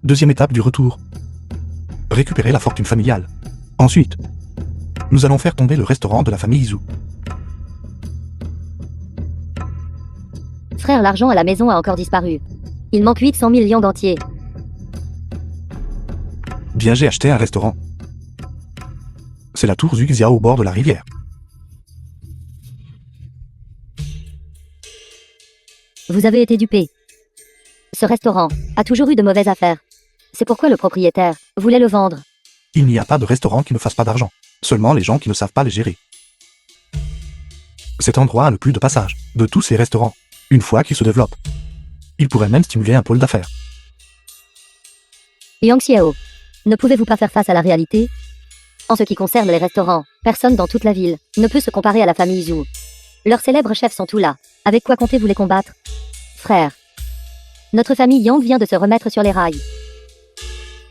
Deuxième étape du retour. Récupérer la fortune familiale. Ensuite, nous allons faire tomber le restaurant de la famille Izu. Frère, l'argent à la maison a encore disparu. Il manque 800 000 yang entiers. Bien, j'ai acheté un restaurant. C'est la tour Zhuxiao au bord de la rivière. Vous avez été dupé. Ce restaurant a toujours eu de mauvaises affaires. C'est pourquoi le propriétaire voulait le vendre. Il n'y a pas de restaurant qui ne fasse pas d'argent. Seulement les gens qui ne savent pas les gérer. Cet endroit a le plus de passage de tous ces restaurants. Une fois qu'il se développe, il pourrait même stimuler un pôle d'affaires. Yang Xiao, ne pouvez-vous pas faire face à la réalité? En ce qui concerne les restaurants, personne dans toute la ville ne peut se comparer à la famille Zhu. Leurs célèbres chefs sont tous là. Avec quoi comptez-vous les combattre? Frère, notre famille Yang vient de se remettre sur les rails.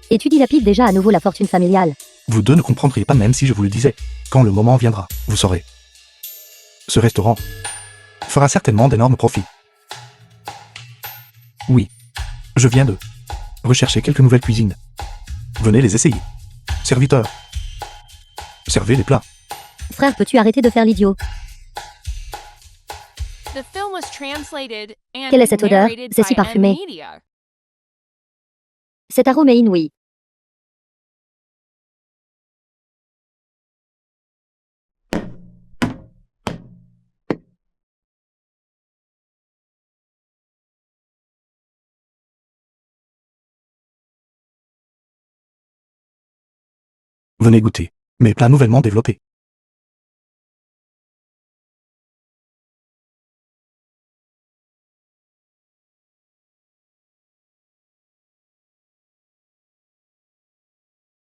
Et tu dilapides déjà à nouveau la fortune familiale. Vous deux ne comprendriez pas même si je vous le disais. Quand le moment viendra, vous saurez. Ce restaurant fera certainement d'énormes profits. Oui, je viens de rechercher quelques nouvelles cuisines. Venez les essayer. Serviteurs, servez les plats. Frère, peux-tu arrêter de faire l'idiot? Quelle est cette odeur? C'est si parfumé. Cet arôme est inouï. Venez goûter mes plats nouvellement développés.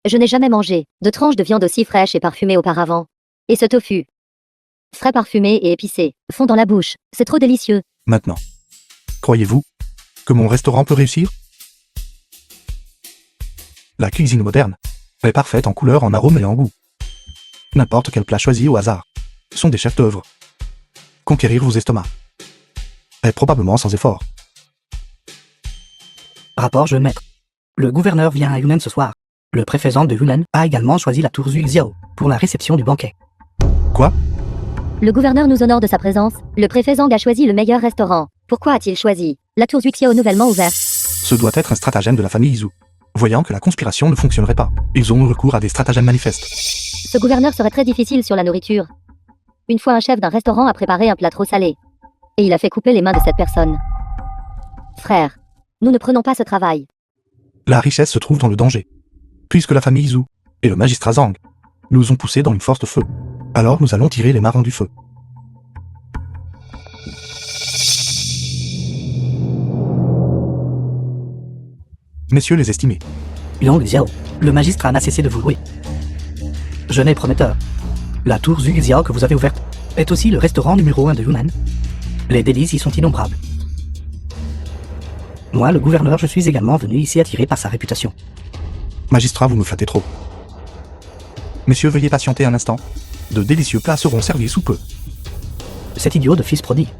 Je n'ai jamais mangé de tranches de viande aussi fraîche et parfumée auparavant. Et ce tofu, frais parfumé et épicé, fond dans la bouche. C'est trop délicieux. Maintenant, croyez-vous que mon restaurant peut réussir? La cuisine moderne est parfaite en couleur, en arôme et en goût. N'importe quel plat choisi au hasard sont des chefs d'œuvre. Conquérir vos estomacs est probablement sans effort. Rapport jeune maître. Le gouverneur vient à Yunnan ce soir. Le préfet Zhang de Yunnan a également choisi la tour Zhuxiao pour la réception du banquet. Quoi? Le gouverneur nous honore de sa présence. Le préfet Zhang a choisi le meilleur restaurant. Pourquoi a-t-il choisi la tour Zhuxiao nouvellement ouverte? Ce doit être un stratagème de la famille Izu. Voyant que la conspiration ne fonctionnerait pas, ils ont eu recours à des stratagèmes manifestes. Ce gouverneur serait très difficile sur la nourriture. Une fois un chef d'un restaurant a préparé un plat trop salé. Et il a fait couper les mains de cette personne. Frère, nous ne prenons pas ce travail. La richesse se trouve dans le danger. Puisque la famille Izu et le magistrat Zhang nous ont poussés dans une force de feu, alors nous allons tirer les marins du feu. Messieurs les estimés, Yang Xiao, le magistrat n'a cessé de vous louer. Jeune et prometteur. La tour Zhuxiao que vous avez ouverte est aussi le restaurant numéro 1 de Yunnan. Les délices y sont innombrables. Moi, le gouverneur, je suis également venu ici attiré par sa réputation. magistrat, vous me flattez trop. Messieurs, veuillez patienter un instant. De délicieux plats seront servis sous peu. Cet idiot de fils prodigue.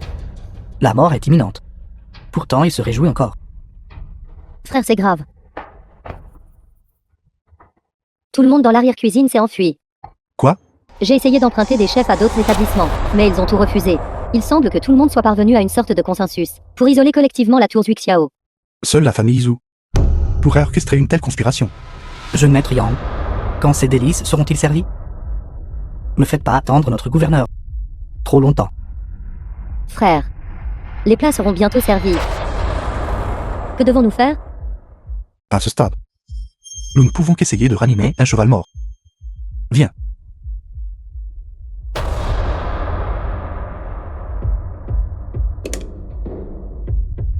La mort est imminente. Pourtant, il se réjouit encore. Frère, c'est grave. Tout le monde dans l'arrière-cuisine s'est enfui. Quoi? J'ai essayé d'emprunter des chefs à d'autres établissements, mais ils ont tout refusé. Il semble que tout le monde soit parvenu à une sorte de consensus pour isoler collectivement la tour Zhuxiao. Seule la famille Izu pourrait orchestrer une telle conspiration. Jeune maître Yang, quand ces délices seront-ils servis? Ne faites pas attendre notre gouverneur trop longtemps. Frère, les plats seront bientôt servis. Que devons-nous faire? À ce stade, nous ne pouvons qu'essayer de ranimer un cheval mort. Viens.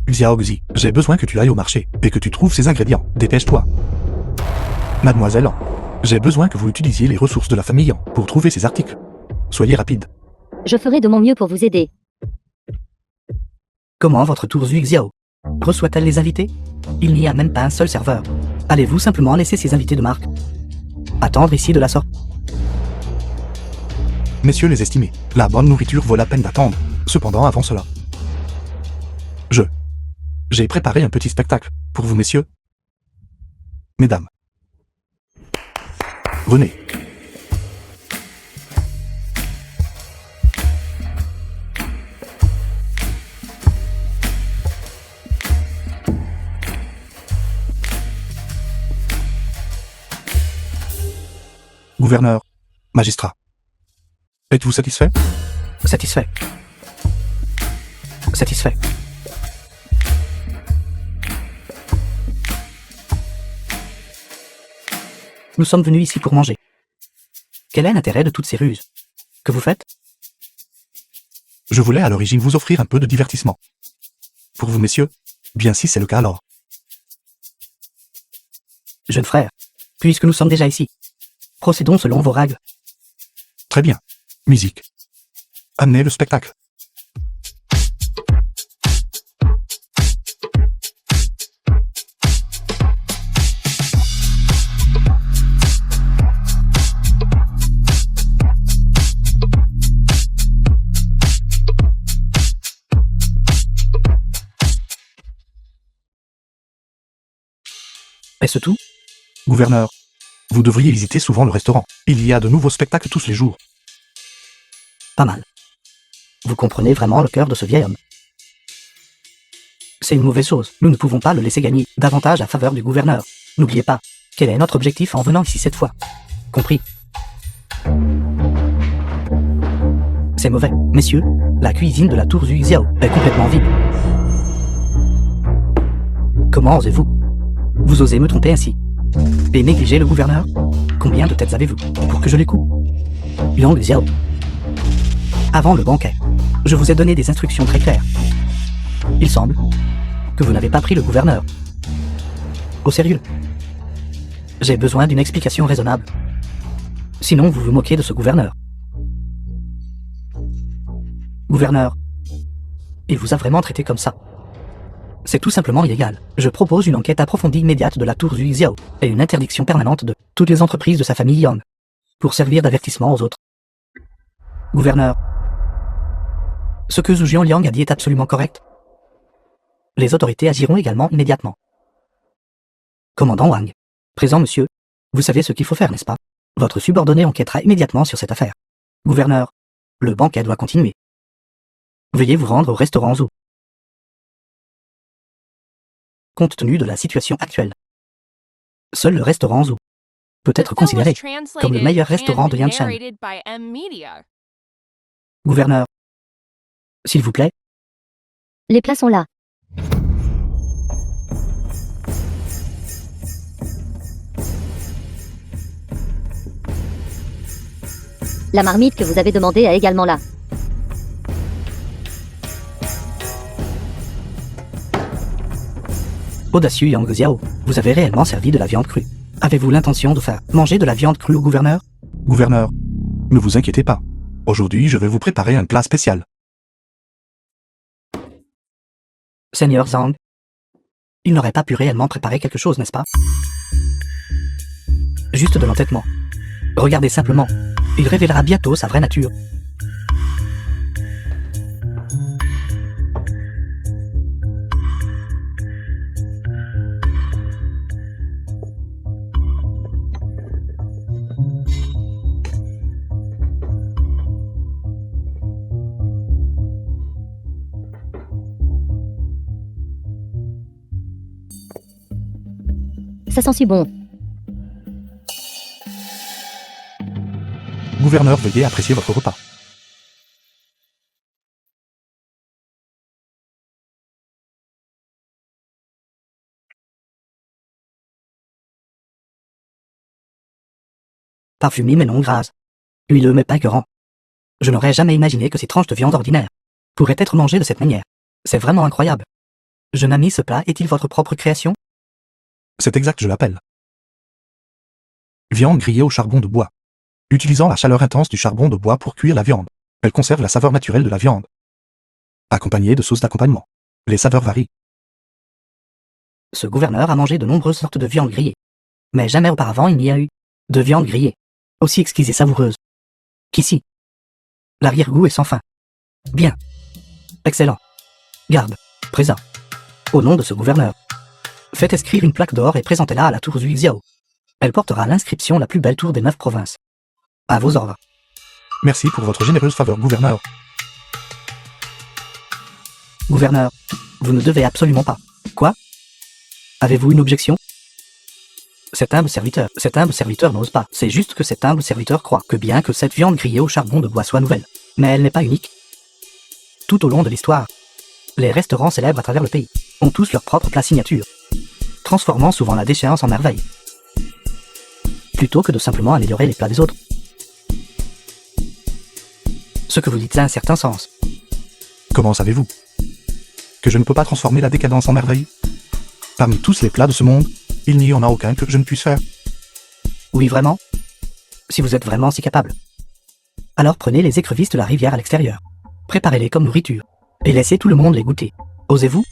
Xiaoxi, j'ai besoin que tu ailles au marché et que tu trouves ces ingrédients. Dépêche-toi. Mademoiselle, j'ai besoin que vous utilisiez les ressources de la famille pour trouver ces articles. Soyez rapide. Je ferai de mon mieux pour vous aider. Comment votre tour Zhuxiao reçoit-elle les invités? Il n'y a même pas un seul serveur. Allez-vous simplement laisser ces invités de marque attendre ici de la sorte? Messieurs les estimés, la bonne nourriture vaut la peine d'attendre. Cependant, avant cela, j'ai préparé un petit spectacle pour vous, messieurs. Mesdames. Venez. Gouverneur, magistrat. Êtes-vous satisfait? Satisfait. Satisfait. Nous sommes venus ici pour manger. Quel est l'intérêt de toutes ces ruses? Que vous faites? Je voulais à l'origine vous offrir un peu de divertissement. Pour vous, messieurs, bien si c'est le cas alors. Jeune frère, puisque nous sommes déjà ici, procédons selon vos règles. Très bien. Musique. Amenez le spectacle. Est-ce tout? Gouverneur, vous devriez visiter souvent le restaurant. Il y a de nouveaux spectacles tous les jours. Pas mal. Vous comprenez vraiment le cœur de ce vieil homme. C'est une mauvaise chose. Nous ne pouvons pas le laisser gagner davantage à faveur du gouverneur. N'oubliez pas, quel est notre objectif en venant ici cette fois? Compris? C'est mauvais. Messieurs, la cuisine de la tour Zhu Xiao est complètement vide. Comment osez-vous? Vous osez me tromper ainsi? Et négliger le gouverneur? Combien de têtes avez-vous pour que je les coupe? Yang Xiao. Avant le banquet, je vous ai donné des instructions très claires. Il semble que vous n'avez pas pris le gouverneur au sérieux. J'ai besoin d'une explication raisonnable. Sinon, vous vous moquez de ce gouverneur. Gouverneur, il vous a vraiment traité comme ça. C'est tout simplement illégal. Je propose une enquête approfondie immédiate de la tour Zhu Xiao et une interdiction permanente de toutes les entreprises de sa famille Yang pour servir d'avertissement aux autres. Gouverneur, ce que Zhu Jianliang a dit est absolument correct. Les autorités agiront également immédiatement. Commandant Wang, présent monsieur, vous savez ce qu'il faut faire, n'est-ce pas? Votre subordonné enquêtera immédiatement sur cette affaire. Gouverneur, le banquet doit continuer. Veuillez vous rendre au restaurant Zhu. Compte tenu de la situation actuelle, seul le restaurant Zhu peut être considéré comme le meilleur restaurant de Yanshan. Gouverneur, s'il vous plaît. Les plats sont là. La marmite que vous avez demandée est également là. Audacieux Yang Xiao, vous avez réellement servi de la viande crue. Avez-vous l'intention de faire manger de la viande crue au gouverneur? Gouverneur, ne vous inquiétez pas. Aujourd'hui, je vais vous préparer un plat spécial. Seigneur Zhang, il n'aurait pas pu réellement préparer quelque chose, n'est-ce pas? Juste de l'entêtement. Regardez simplement, il révélera bientôt sa vraie nature. Ça sent si bon. Gouverneur, veuillez apprécier votre repas. Parfumé mais non gras. Huileux mais pas écœurant. Je n'aurais jamais imaginé que ces tranches de viande ordinaire pourraient être mangées de cette manière. C'est vraiment incroyable. Jeune ami, ce plat est-il votre propre création? C'est exact, je l'appelle. Viande grillée au charbon de bois. Utilisant la chaleur intense du charbon de bois pour cuire la viande, elle conserve la saveur naturelle de la viande. Accompagnée de sauces d'accompagnement. Les saveurs varient. Ce gouverneur a mangé de nombreuses sortes de viande grillée. Mais jamais auparavant il n'y a eu de viande grillée aussi exquise et savoureuse qu'ici. L'arrière-goût est sans fin. Bien. Excellent. Garde. Présent. Au nom de ce gouverneur, Faites inscrire une plaque d'or et présentez-la à la tour du Xiao. Elle portera l'inscription la plus belle tour des 9 provinces. À vos ordres. Merci pour votre généreuse faveur, gouverneur. Gouverneur, vous ne devez absolument pas. Quoi? Avez-vous une objection? Cet humble serviteur n'ose pas. C'est juste que cet humble serviteur croit que bien que cette viande grillée au charbon de bois soit nouvelle, mais elle n'est pas unique. Tout au long de l'histoire, les restaurants célèbres à travers le pays ont tous leur propre plat signature, transformant souvent la déchéance en merveille, plutôt que de simplement améliorer les plats des autres. Ce que vous dites a un certain sens. Comment savez-vous que je ne peux pas transformer la décadence en merveille? Parmi tous les plats de ce monde, il n'y en a aucun que je ne puisse faire. Oui, vraiment? Si vous êtes vraiment si capable. Alors prenez les écrevisses de la rivière à l'extérieur. Préparez-les comme nourriture. Et laissez tout le monde les goûter. Osez-vous?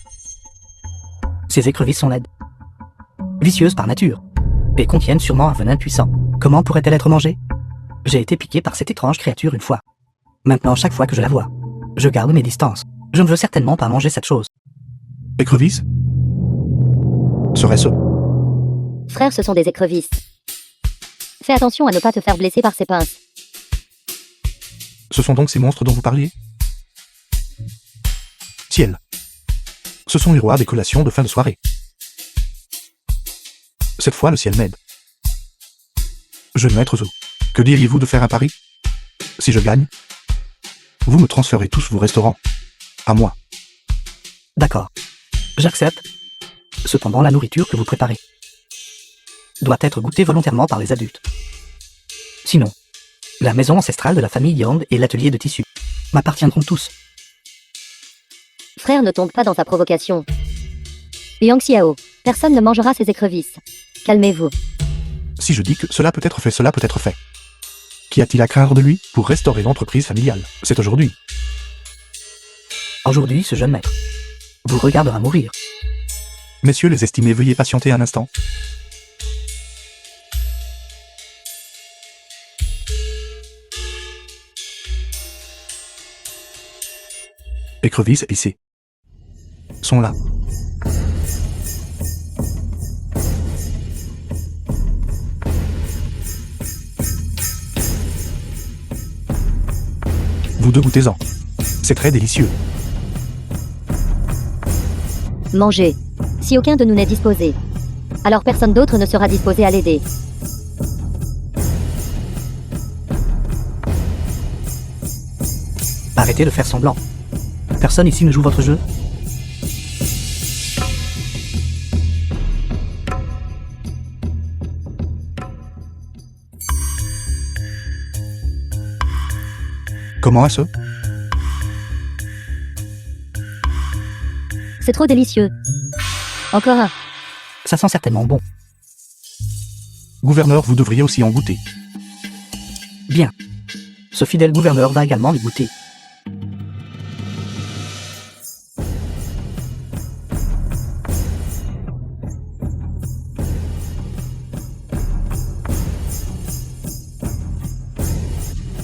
Ces écrevisses sont laides, vicieuses par nature, et contiennent sûrement un venin puissant. Comment pourrait-elle être mangée? J'ai été piqué par cette étrange créature une fois. Maintenant, chaque fois que je la vois, je garde mes distances. Je ne veux certainement pas manger cette chose. Écrevisses? Serait-ce? Frère, ce sont des écrevisses. Fais attention à ne pas te faire blesser par ces pinces. Ce sont donc ces monstres dont vous parliez? Ciel. Ce sont les rois des collations de fin de soirée. Cette fois, le ciel m'aide. Jeune maître Zou, que diriez-vous de faire un pari? Si je gagne, vous me transférez tous vos restaurants. À moi. D'accord. J'accepte. Cependant, la nourriture que vous préparez doit être goûtée volontairement par les adultes. Sinon, la maison ancestrale de la famille Yang et l'atelier de tissu m'appartiendront tous. Frère, ne tombe pas dans sa provocation. Yang Xiao, personne ne mangera ces écrevisses. Calmez-vous. Si je dis que cela peut être fait, cela peut être fait. Qu'y a-t-il à craindre de lui pour restaurer l'entreprise familiale? C'est aujourd'hui. Aujourd'hui, ce jeune maître vous regardera mourir. Messieurs les estimés, veuillez patienter un instant. Écrevisses épicées sont là. Vous deux goûtez-en. C'est très délicieux. Mangez. Si aucun de nous n'est disposé, alors personne d'autre ne sera disposé à l'aider. Arrêtez de faire semblant. Personne ici ne joue votre jeu. Comment est-ce? C'est trop délicieux. Encore un. Ça sent certainement bon. Gouverneur, vous devriez aussi en goûter. Bien. Ce fidèle gouverneur va également y goûter.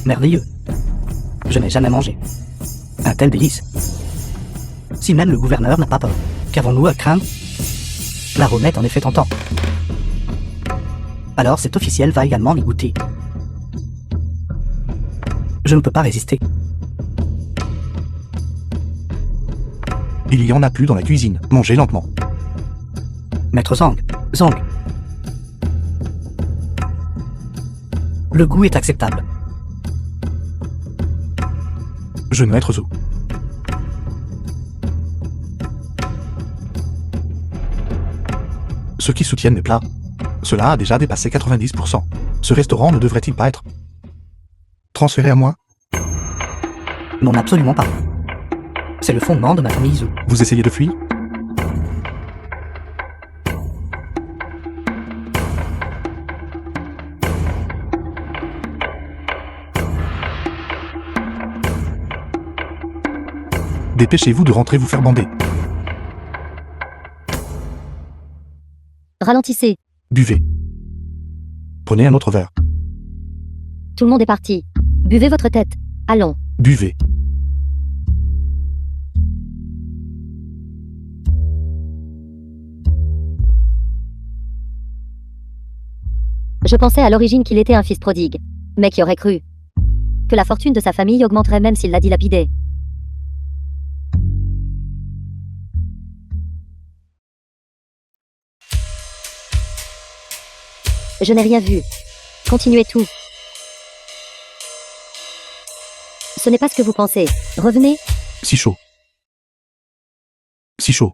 Merveilleux. Je n'ai jamais mangé un tel délice. Si même le gouverneur n'a pas peur, qu'avons-nous à craindre? L'arôme est en effet tentant. Alors cet officiel va également y goûter. Je ne peux pas résister. Il y en a plus dans la cuisine. Mangez lentement. Maître Zhang. Le goût est acceptable. Jeune maître Zou. Ceux qui soutiennent mes plats, cela a déjà dépassé 90%. Ce restaurant ne devrait-il pas être transféré à moi? Non, absolument pas. C'est le fondement de ma famille Zou. Vous essayez de fuir? Dépêchez-vous de rentrer vous faire bander. Ralentissez. Buvez. Prenez un autre verre. Tout le monde est parti. Buvez votre tête. Allons. Buvez. Je pensais à l'origine qu'il était un fils prodigue. Mais qui aurait cru que la fortune de sa famille augmenterait même s'il la dilapidait. Je n'ai rien vu. Continuez tout. Ce n'est pas ce que vous pensez. Revenez. Si chaud. Si chaud.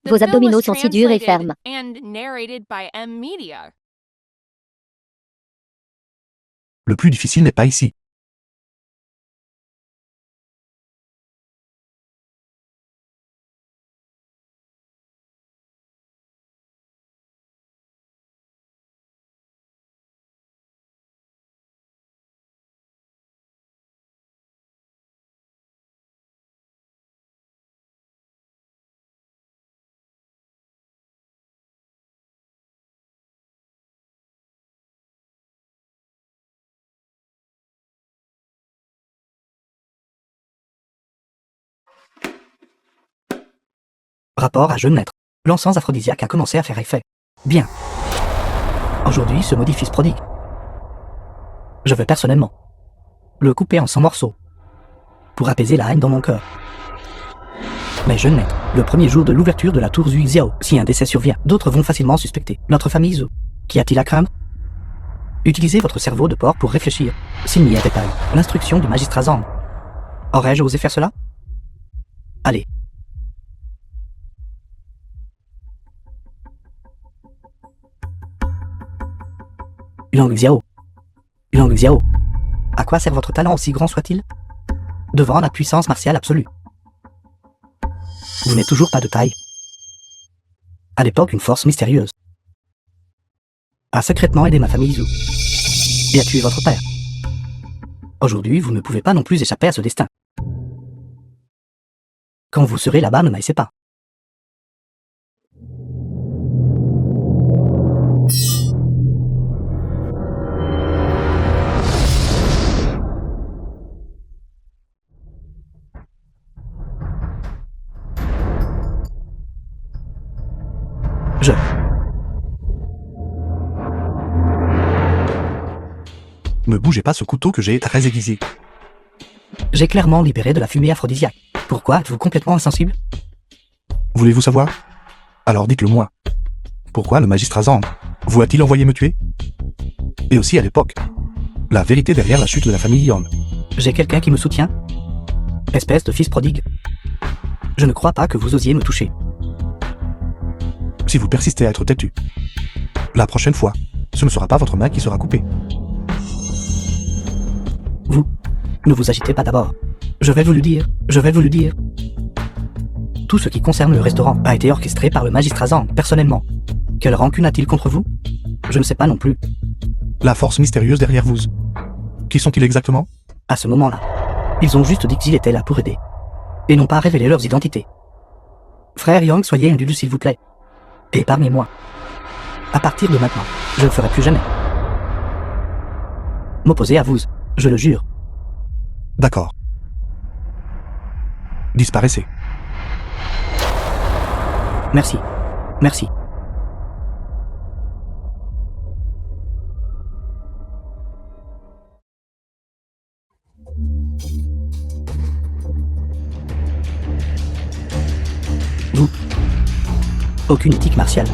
Vos abdominaux sont si durs et fermes. Le plus difficile n'est pas ici. Rapport à jeune maître. L'encens aphrodisiaque a commencé à faire effet. Bien. Aujourd'hui, ce maudit fils prodigue. Je veux personnellement le couper en 100 morceaux pour apaiser la haine dans mon cœur. Mais jeune maître, le premier jour de l'ouverture de la tour Zhu Xiao, si un décès survient, d'autres vont facilement suspecter notre famille Zhu. Qu'y a-t-il à craindre? Utilisez votre cerveau de porc pour réfléchir. S'il n'y avait pas eu l'instruction du magistrat Zhang, aurais-je osé faire cela? Allez. Yang Xiao. Yang Xiao. À quoi sert votre talent aussi grand soit-il? Devant la puissance martiale absolue. Vous n'êtes toujours pas de taille. À l'époque, une force mystérieuse a secrètement aidé ma famille Zhu et a tué votre père. Aujourd'hui, vous ne pouvez pas non plus échapper à ce destin. Quand vous serez là-bas, ne m'haïssez pas. Ne bougez pas ce couteau que j'ai très aiguisé. J'ai clairement libéré de la fumée aphrodisiaque. Pourquoi êtes-vous complètement insensible? Voulez-vous savoir? Alors dites-le moi. Pourquoi le magistrat Zhang vous a-t-il envoyé me tuer? Et aussi à l'époque, la vérité derrière la chute de la famille Yan. J'ai quelqu'un qui me soutient? Espèce de fils prodigue. Je ne crois pas que vous osiez me toucher. Si vous persistez à être têtu, la prochaine fois, ce ne sera pas votre main qui sera coupée. Vous, ne vous agitez pas d'abord. Je vais vous le dire. Tout ce qui concerne le restaurant a été orchestré par le magistrat Zhang, personnellement. Quelle rancune a-t-il contre vous? Je ne sais pas non plus. La force mystérieuse derrière vous. Qui sont-ils exactement? À ce moment-là, ils ont juste dit qu'ils étaient là pour aider. Et n'ont pas révélé leurs identités. Frère Yang, soyez indulgent s'il vous plaît. Épargnez-moi. À partir de maintenant, je ne le ferai plus jamais. M'opposer à vous, je le jure. D'accord. Disparaissez. Merci. Merci. Vous. Aucune éthique martiale.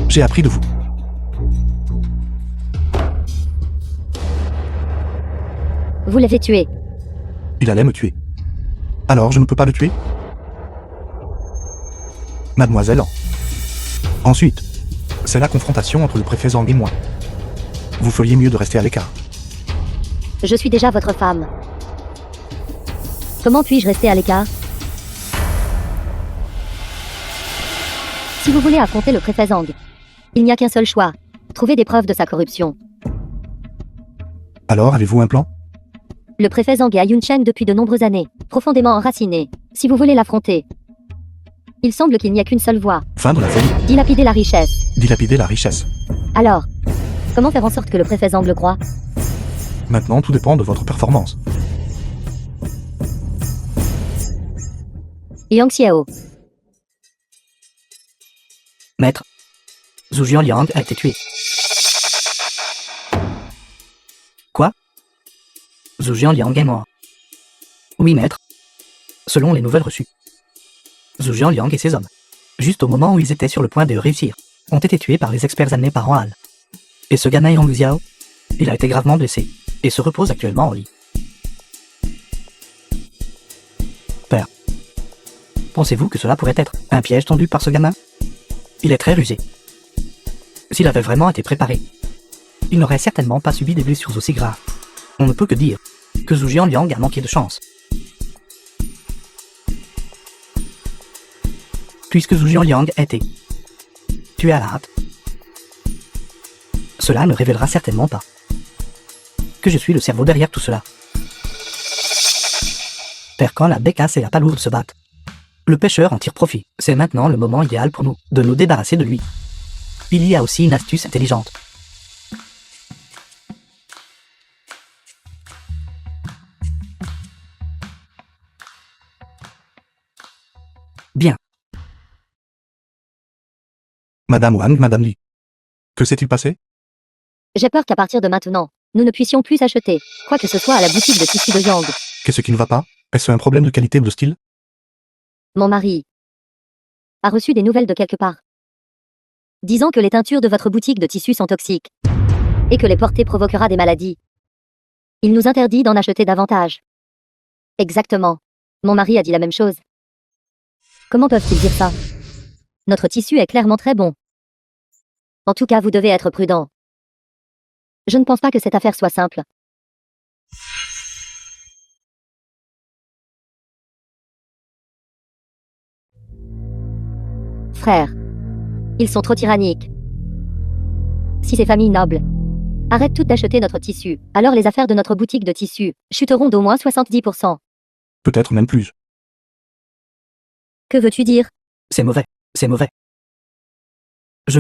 J'ai appris de vous. Vous l'avez tué. Il allait me tuer. Alors je ne peux pas le tuer? Mademoiselle. Ensuite, c'est la confrontation entre le préfet Zhang et moi. Vous feriez mieux de rester à l'écart. Je suis déjà votre femme. Comment puis-je rester à l'écart? Si vous voulez affronter le préfet Zhang, il n'y a qu'un seul choix. Trouver des preuves de sa corruption. Alors avez-vous un plan? Le préfet Zhang est à Yunchen depuis de nombreuses années, profondément enraciné. Si vous voulez l'affronter, il semble qu'il n'y a qu'une seule voie. Fin de la folie. Dilapider la richesse. Dilapider la richesse. Alors, comment faire en sorte que le préfet Zhang le croie? Maintenant, tout dépend de votre performance. Yang Xiao. Maître, Zhu Jianliang a été tué. Quoi? Zhu Jianliang est mort. Oui, maître. Selon les nouvelles reçues. Zhu Jianliang et ses hommes, juste au moment où ils étaient sur le point de réussir, ont été tués par les experts amenés par Ran Hal. Et ce gamin Yang Xiao, il a été gravement blessé, et se repose actuellement en lit. Père, pensez-vous que cela pourrait être un piège tendu par ce gamin? Il est très rusé. S'il avait vraiment été préparé, il n'aurait certainement pas subi des blessures aussi graves. On ne peut que dire que Zhu Jianliang a manqué de chance. Puisque Zhu Jianliang a été tué à la hâte, cela ne révélera certainement pas que je suis le cerveau derrière tout cela. Père, quand la bécasse et la palourde se battent, le pêcheur en tire profit. C'est maintenant le moment idéal pour nous de nous débarrasser de lui. Il y a aussi une astuce intelligente. Bien. Madame Wang, Madame Li. Que s'est-il passé? J'ai peur qu'à partir de maintenant, nous ne puissions plus acheter quoi que ce soit à la boutique de tissus de Yang. Qu'est-ce qui ne va pas? Est-ce un problème de qualité ou de style? Mon mari a reçu des nouvelles de quelque part, disant que les teintures de votre boutique de tissus sont toxiques et que les porter provoquera des maladies. Il nous interdit d'en acheter davantage. Exactement. Mon mari a dit la même chose. Comment peuvent-ils dire ça? Notre tissu est clairement très bon. En tout cas, vous devez être prudent. Je ne pense pas que cette affaire soit simple. Frère, ils sont trop tyranniques. Si ces familles nobles arrêtent toutes d'acheter notre tissu, alors les affaires de notre boutique de tissus chuteront d'au moins 70%. Peut-être même plus. Que veux-tu dire? C'est mauvais, c'est mauvais.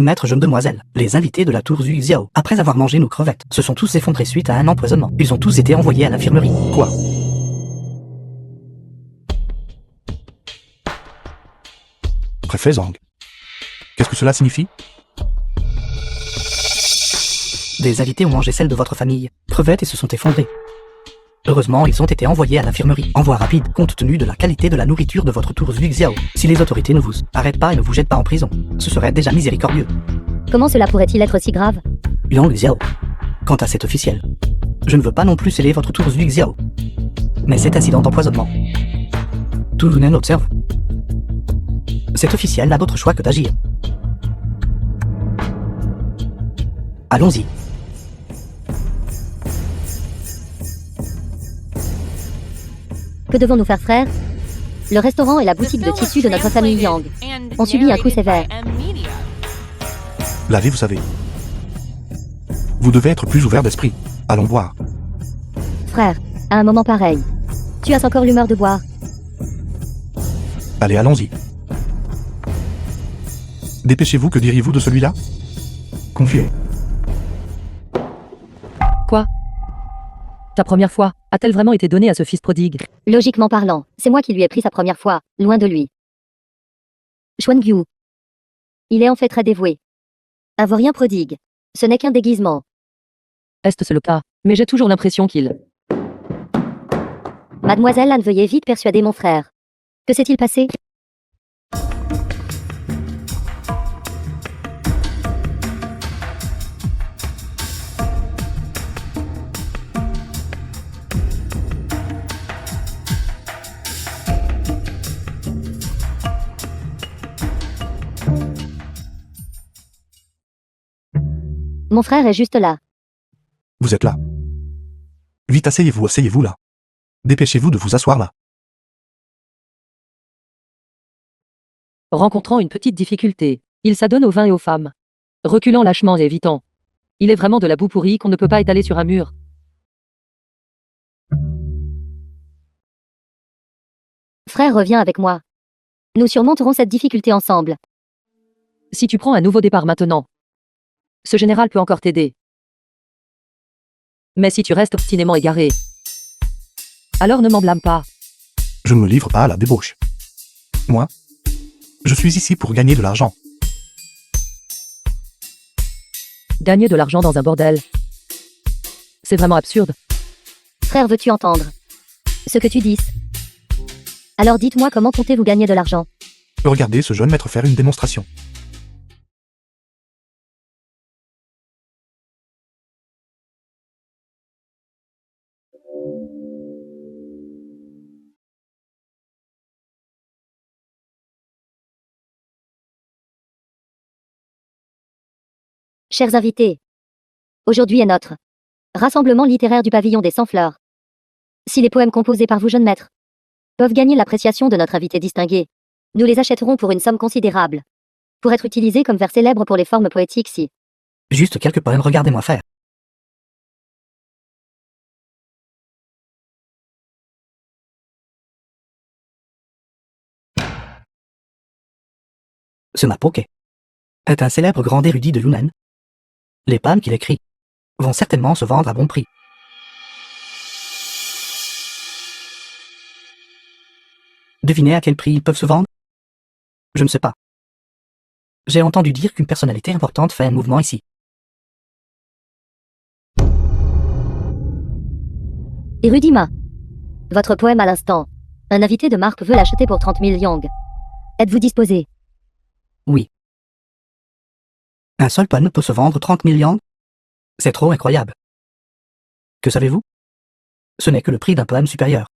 Maître, jeune demoiselle, les invités de la tour Zhu Xiao, après avoir mangé nos crevettes, se sont tous effondrés suite à un empoisonnement. Ils ont tous été envoyés à l'infirmerie. Quoi? Préfet Zhang. Qu'est-ce que cela signifie? Des invités ont mangé celle de votre famille, crevettes, et se sont effondrés. Heureusement, ils ont été envoyés à l'infirmerie. Envoi rapide, compte tenu de la qualité de la nourriture de votre tour Zhu Xiao. Si les autorités ne vous arrêtent pas et ne vous jettent pas en prison, ce serait déjà miséricordieux. Comment cela pourrait-il être si grave? Yang Xiao. Quant à cet officiel, je ne veux pas non plus sceller votre tour Zhu Xiao. Mais cet incident d'empoisonnement, tout le monde observe. Cet officiel n'a d'autre choix que d'agir. Allons-y. Que devons-nous faire, frère? Le restaurant et la boutique de tissus de notre famille Yang ont subi un coup sévère. La vie, vous savez. Vous devez être plus ouvert d'esprit. Allons boire. Frère, à un moment pareil, tu as encore l'humeur de boire. Allez, allons-y. Dépêchez-vous, que diriez-vous de celui-là? Confiez. Quoi? Ta première fois a-t-elle vraiment été donnée à ce fils prodigue? Logiquement parlant, c'est moi qui lui ai pris sa première fois, loin de lui. Xuanyu. Il est en fait très dévoué. Un vaurien prodigue. Ce n'est qu'un déguisement. Est-ce le cas? Mais j'ai toujours l'impression qu'il... Mademoiselle Anne, veuillez vite persuader mon frère. Que s'est-il passé? Mon frère est juste là. Vous êtes là. Vite, asseyez-vous là. Dépêchez-vous de vous asseoir là. Rencontrant une petite difficulté, il s'adonne au vin et aux femmes. Reculant lâchement et évitant. Il est vraiment de la boue pourrie qu'on ne peut pas étaler sur un mur. Frère, reviens avec moi. Nous surmonterons cette difficulté ensemble. Si tu prends un nouveau départ maintenant, ce général peut encore t'aider. Mais si tu restes obstinément égaré, alors ne m'en blâme pas. Je ne me livre pas à la débauche. Moi, je suis ici pour gagner de l'argent. Gagner de l'argent dans un bordel. C'est vraiment absurde. Frère, veux-tu entendre ce que tu dis? Alors dites-moi comment comptez-vous gagner de l'argent? Regardez ce jeune maître faire une démonstration. Chers invités, aujourd'hui est notre rassemblement littéraire du pavillon des 100 fleurs. Si les poèmes composés par vous, jeunes maîtres, peuvent gagner l'appréciation de notre invité distingué, nous les achèterons pour une somme considérable, pour être utilisés comme vers célèbres pour les formes poétiques si. Juste quelques poèmes, regardez-moi faire. Ce Mapoke est un célèbre grand érudit de Yunnan. Les poèmes qu'il écrit vont certainement se vendre à bon prix. Devinez à quel prix ils peuvent se vendre? Je ne sais pas. J'ai entendu dire qu'une personnalité importante fait un mouvement ici. Érudima. Votre poème à l'instant. Un invité de marque veut l'acheter pour 30 000 yang. Êtes-vous disposé? Oui. Un seul poème peut se vendre 30 000 yang? C'est trop incroyable. Que savez-vous? Ce n'est que le prix d'un poème supérieur.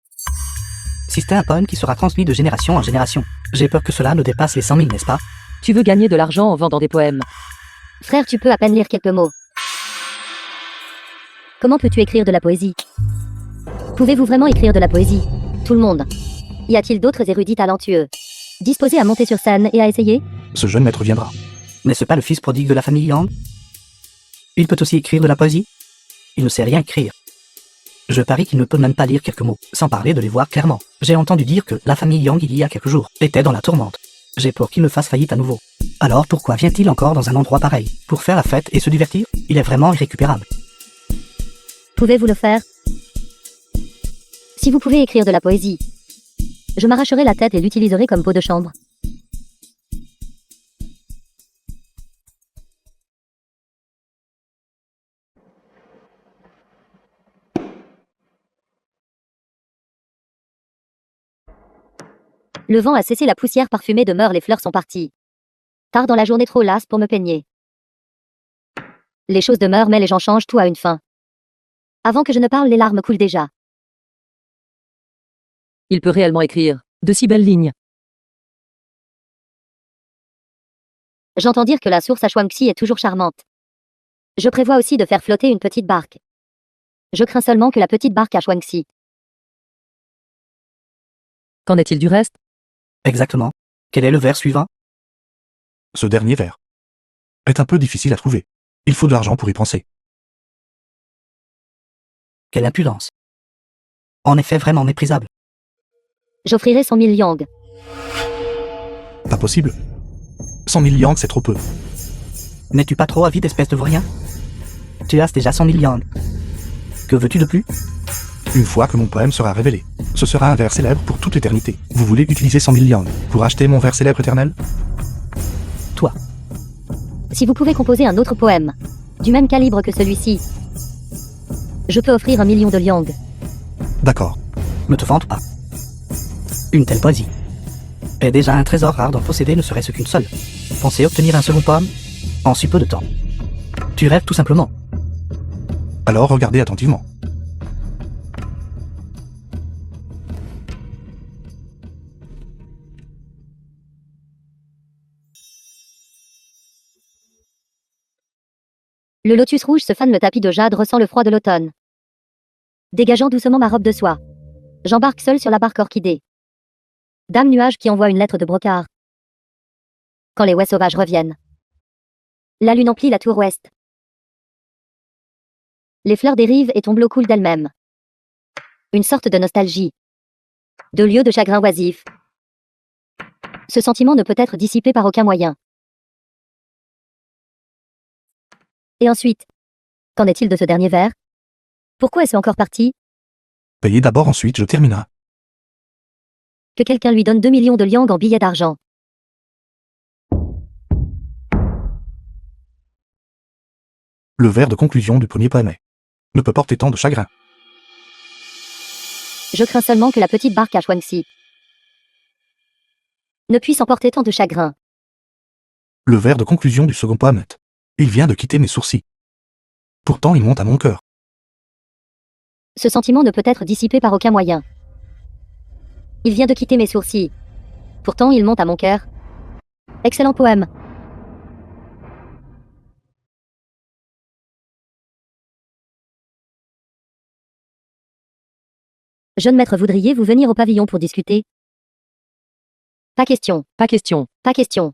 Si c'est un poème qui sera transmis de génération en génération, j'ai peur que cela ne dépasse les 100 000, n'est-ce pas? Tu veux gagner de l'argent en vendant des poèmes. Frère, tu peux à peine lire quelques mots. Comment peux-tu écrire de la poésie? Pouvez-vous vraiment écrire de la poésie? Tout le monde. Y a-t-il d'autres érudits talentueux, disposés à monter sur scène et à essayer? Ce jeune maître viendra. N'est-ce pas le fils prodigue de la famille Yang? Il peut aussi écrire de la poésie? Il ne sait rien écrire. Je parie qu'il ne peut même pas lire quelques mots, sans parler de les voir clairement. J'ai entendu dire que la famille Yang, il y a quelques jours, était dans la tourmente. J'ai peur qu'il ne fasse faillite à nouveau. Alors pourquoi vient-il encore dans un endroit pareil? Pour faire la fête et se divertir? Il est vraiment irrécupérable. Pouvez-vous le faire? Si vous pouvez écrire de la poésie, je m'arracherai la tête et l'utiliserai comme peau de chambre. Le vent a cessé, la poussière parfumée demeure, les fleurs sont parties. Tard dans la journée, trop lasse pour me peigner. Les choses demeurent mais les gens changent, tout a une fin. Avant que je ne parle, les larmes coulent déjà. Il peut réellement écrire de si belles lignes. J'entends dire que la source à Shuangxi est toujours charmante. Je prévois aussi de faire flotter une petite barque. Je crains seulement que la petite barque à Shuangxi. Qu'en est-il du reste? Exactement. Quel est le vers suivant? Ce dernier vers est un peu difficile à trouver. Il faut de l'argent pour y penser. Quelle impudence. En effet, vraiment méprisable. J'offrirai 100 000 yang. Pas possible. 100 000 yang, c'est trop peu. N'es-tu pas trop avide, espèce de vaurien? Tu as déjà 100 000 yang. Que veux-tu de plus? Une fois que mon poème sera révélé, ce sera un vers célèbre pour toute l'éternité. Vous voulez utiliser 100 000 yang pour acheter mon vers célèbre éternel? Toi. Si vous pouvez composer un autre poème, du même calibre que celui-ci, je peux offrir 1 million de liang. D'accord. Ne te vante pas. Une telle poésie est déjà un trésor rare d'en posséder, ne serait-ce qu'une seule. Pensez obtenir un second poème en si peu de temps. Tu rêves tout simplement. Alors regardez attentivement. Le lotus rouge se fane, le tapis de jade ressent le froid de l'automne. Dégageant doucement ma robe de soie, j'embarque seul sur la barque orchidée. Dame nuage qui envoie une lettre de brocart. Quand les ouaies sauvages reviennent, la lune emplit la tour ouest. Les fleurs dérivent et tombent, l'eau coule d'elle-même. Une sorte de nostalgie, de lieu de chagrin oisif. Ce sentiment ne peut être dissipé par aucun moyen. Et ensuite, qu'en est-il de ce dernier vers? Pourquoi est-ce encore parti? Payez d'abord, ensuite je terminerai. Que quelqu'un lui donne 2 millions de liang en billets d'argent. Le vers de conclusion du premier poème ne peut porter tant de chagrin. Je crains seulement que la petite barque à Shuangxi ne puisse emporter tant de chagrin. Le vers de conclusion du second poème il vient de quitter mes sourcils. Pourtant il monte à mon cœur. Ce sentiment ne peut être dissipé par aucun moyen. Il vient de quitter mes sourcils. Pourtant il monte à mon cœur. Excellent poème. Jeune maître, voudriez-vous venir au pavillon pour discuter? Pas question, Pas question. pas question.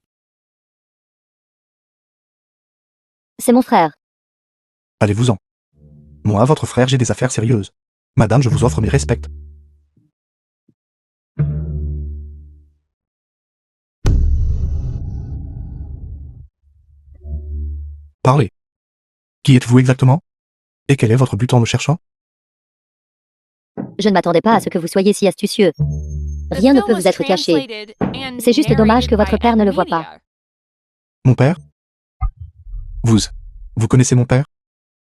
C'est mon frère. Allez-vous-en. Moi, votre frère, j'ai des affaires sérieuses. Madame, je vous offre mes respects. Parlez. Qui êtes-vous exactement? Et quel est votre but en me cherchant? Je ne m'attendais pas à ce que vous soyez si astucieux. Rien ne peut vous être caché. C'est juste dommage que votre père ne le voie pas. Mon père? Vous connaissez mon père?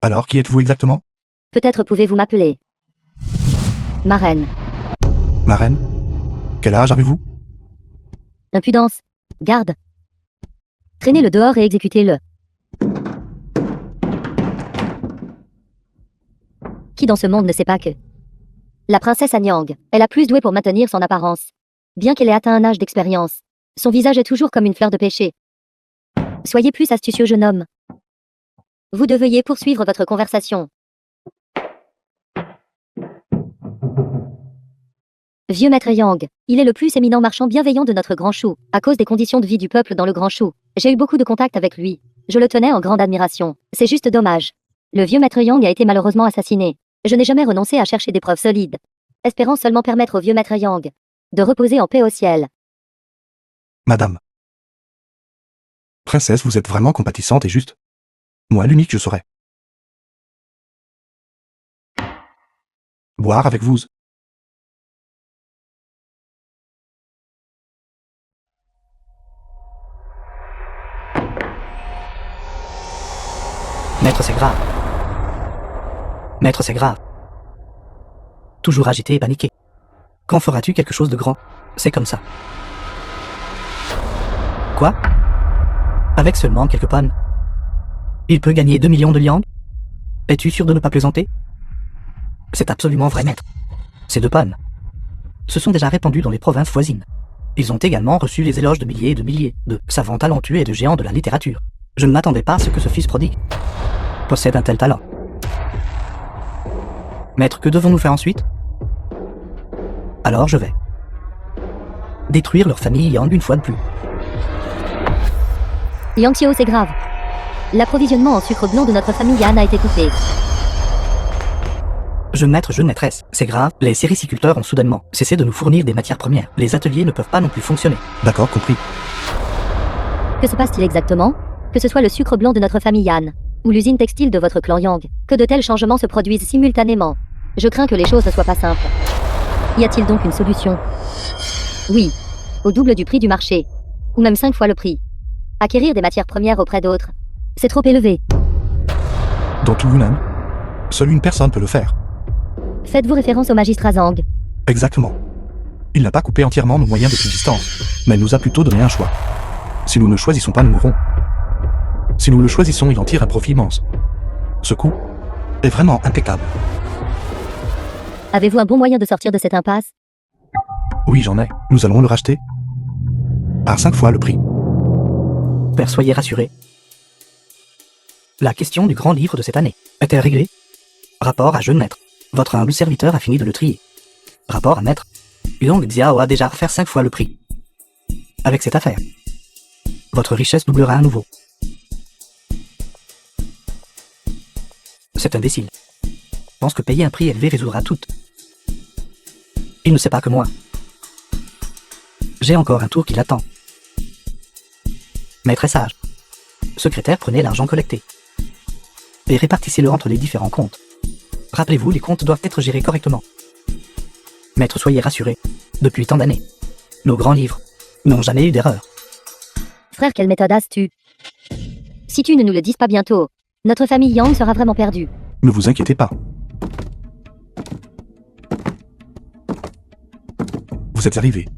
Alors, qui êtes-vous exactement? Peut-être pouvez-vous m'appeler ma reine. Ma reine? Quel âge avez-vous? Impudence. Garde. Traînez-le dehors et exécutez-le. Qui dans ce monde ne sait pas que la princesse Anyang est la plus douée pour maintenir son apparence. Bien qu'elle ait atteint un âge d'expérience, son visage est toujours comme une fleur de pêcher. Soyez plus astucieux, jeune homme. Vous devriez poursuivre votre conversation. Vieux maître Yang, il est le plus éminent marchand bienveillant de notre Grand Chou. À cause des conditions de vie du peuple dans le Grand Chou, j'ai eu beaucoup de contacts avec lui. Je le tenais en grande admiration. C'est juste dommage. Le vieux maître Yang a été malheureusement assassiné. Je n'ai jamais renoncé à chercher des preuves solides, espérant seulement permettre au vieux maître Yang de reposer en paix au ciel. Madame. Princesse, vous êtes vraiment compatissante et juste. Moi, l'unique, je saurais. Boire avec vous. Maître, c'est grave. Maître, c'est grave. Toujours agité et paniqué. Quand feras-tu quelque chose de grand? C'est comme ça. Quoi? Avec seulement quelques pannes. Il peut gagner 2 millions de liang? Es-tu sûr de ne pas plaisanter? C'est absolument vrai, maître. Ces 2 pannes se sont déjà répandues dans les provinces voisines. Ils ont également reçu les éloges de milliers et de milliers de savants talentueux et de géants de la littérature. Je ne m'attendais pas à ce que ce fils prodigue possède un tel talent. Maître, que devons-nous faire ensuite? Alors je vais détruire leur famille Yang une fois de plus. Yang Xiao, c'est grave. L'approvisionnement en sucre blanc de notre famille Yan a été coupé. Jeune maître, jeune maîtresse, c'est grave, les sériciculteurs ont soudainement cessé de nous fournir des matières premières. Les ateliers ne peuvent pas non plus fonctionner. D'accord, compris. Que se passe-t-il exactement? Que ce soit le sucre blanc de notre famille Yan, ou l'usine textile de votre clan Yang, que de tels changements se produisent simultanément. Je crains que les choses ne soient pas simples. Y a-t-il donc une solution? Oui. Au double du prix du marché. Ou même 5 fois le prix. Acquérir des matières premières auprès d'autres. C'est trop élevé. Dans tout Yunnan, seule une personne peut le faire. Faites-vous référence au magistrat Zhang? Exactement. Il n'a pas coupé entièrement nos moyens de subsistance, mais il nous a plutôt donné un choix. Si nous ne choisissons pas, nous mourrons. Si nous le choisissons, il en tire un profit immense. Ce coup est vraiment impeccable. Avez-vous un bon moyen de sortir de cette impasse? Oui, j'en ai. Nous allons le racheter à 5 fois le prix. Père, soyez rassurés. La question du grand livre de cette année est-elle réglée? Rapport à jeune maître. Votre humble serviteur a fini de le trier. Rapport à maître. Yang Xiao a déjà offert 5 fois le prix. Avec cette affaire, votre richesse doublera à nouveau. Cet imbécile pense que payer un prix élevé résoudra tout. Il ne sait pas que moi. J'ai encore un tour qui l'attend. Maître est sage. Secrétaire, prenez l'argent collecté et répartissez-le entre les différents comptes. Rappelez-vous, les comptes doivent être gérés correctement. Maître, soyez rassuré. Depuis tant d'années, Nos grands livres n'ont jamais eu d'erreur. Frère, quelle méthode as-tu? Si tu ne nous le dises pas bientôt, notre famille Yang sera vraiment perdue. Ne vous inquiétez pas. Vous êtes arrivé.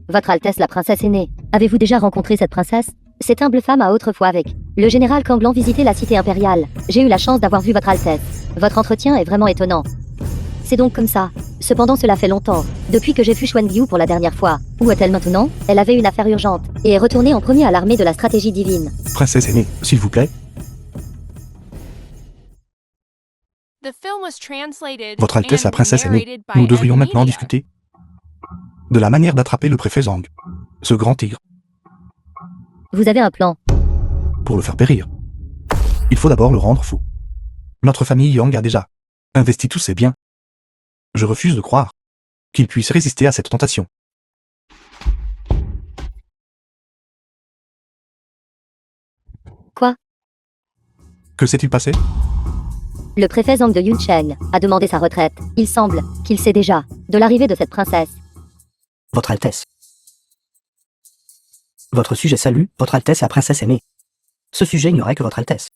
Votre Altesse la princesse aînée. Avez-vous déjà rencontré cette princesse? Cette humble femme a autrefois avec le général Kanglan visité la cité impériale. J'ai eu la chance d'avoir vu votre Altesse. Votre entretien est vraiment étonnant. C'est donc comme ça. Cependant cela fait longtemps, depuis que j'ai vu Xuan Liu pour la dernière fois. Où est-elle maintenant? Elle avait une affaire urgente, et est retournée en premier à l'armée de la stratégie divine. Princesse aînée, s'il vous plaît. Votre Altesse la princesse aînée, Nous devrions maintenant discuter de la manière d'attraper le préfet Zhang, ce grand tigre, Vous avez un plan. pour le faire périr. Il faut d'abord le rendre fou. Notre famille Yang a déjà investi tous ses biens. Je refuse de croire qu'il puisse résister à cette tentation. Quoi? Que s'est-il passé? Le préfet Zhang de Yuncheng a demandé sa retraite. Il semble qu'il sait déjà de l'arrivée de cette princesse. Votre Altesse. Votre sujet salue, Votre Altesse la princesse aînée. Ce sujet ignorait que Votre Altesse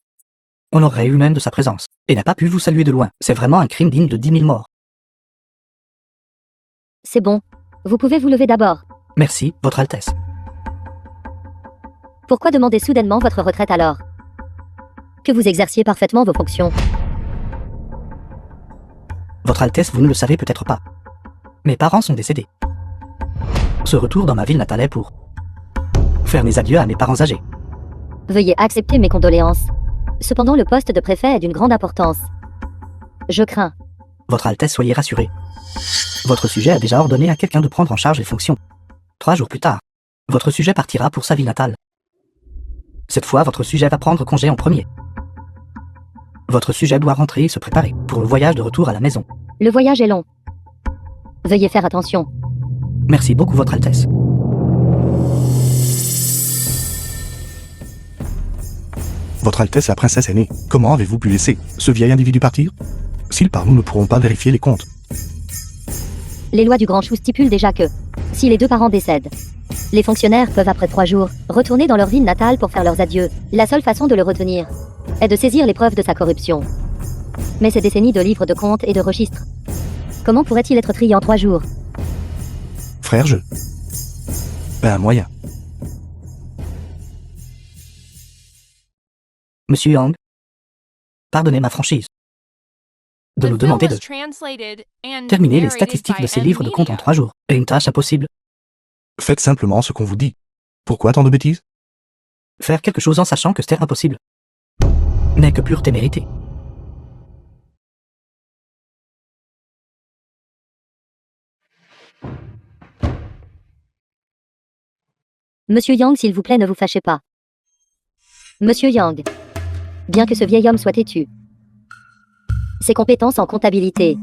honorerait lui-même de sa présence, et n'a pas pu vous saluer de loin. C'est vraiment un crime digne de 10 000 morts. C'est bon. Vous pouvez vous lever d'abord. Merci, Votre Altesse. Pourquoi demander soudainement votre retraite alors? Que vous exerciez parfaitement vos fonctions. Votre Altesse, vous ne le savez peut-être pas. Mes parents sont décédés. Ce retour dans ma ville natale est pour faire mes adieux à mes parents âgés. Veuillez accepter mes condoléances. Cependant le poste de préfet est d'une grande importance. Je crains. Votre Altesse, soyez rassurée. Votre sujet a déjà ordonné à quelqu'un de prendre en charge les fonctions. 3 jours plus tard, votre sujet partira pour sa ville natale. Cette fois, votre sujet va prendre congé en premier. Votre sujet doit rentrer et se préparer pour le voyage de retour à la maison. Le voyage est long. Veuillez faire attention. Merci beaucoup, Votre Altesse. Votre Altesse la princesse aînée, comment avez-vous pu laisser ce vieil individu partir? S'il part, nous ne pourrons pas vérifier les comptes. Les lois du Grand Chou stipulent déjà que, si les 2 parents décèdent, les fonctionnaires peuvent après 3 jours retourner dans leur ville natale pour faire leurs adieux. La seule façon de le retenir est de saisir les preuves de sa corruption. Mais ces décennies de livres de comptes et de registres, comment pourrait-il être trié en 3 jours? Frère, un moyen. Monsieur Yang, pardonnez ma franchise de nous demander de terminer les statistiques de ces livres de comptes en 3 jours. Et une tâche impossible. Faites simplement ce qu'on vous dit. Pourquoi tant de bêtises? Faire quelque chose en sachant que c'est impossible n'est que pure témérité. Monsieur Yang, s'il vous plaît, ne vous fâchez pas. Monsieur Yang, bien que ce vieil homme soit têtu, ses compétences en comptabilité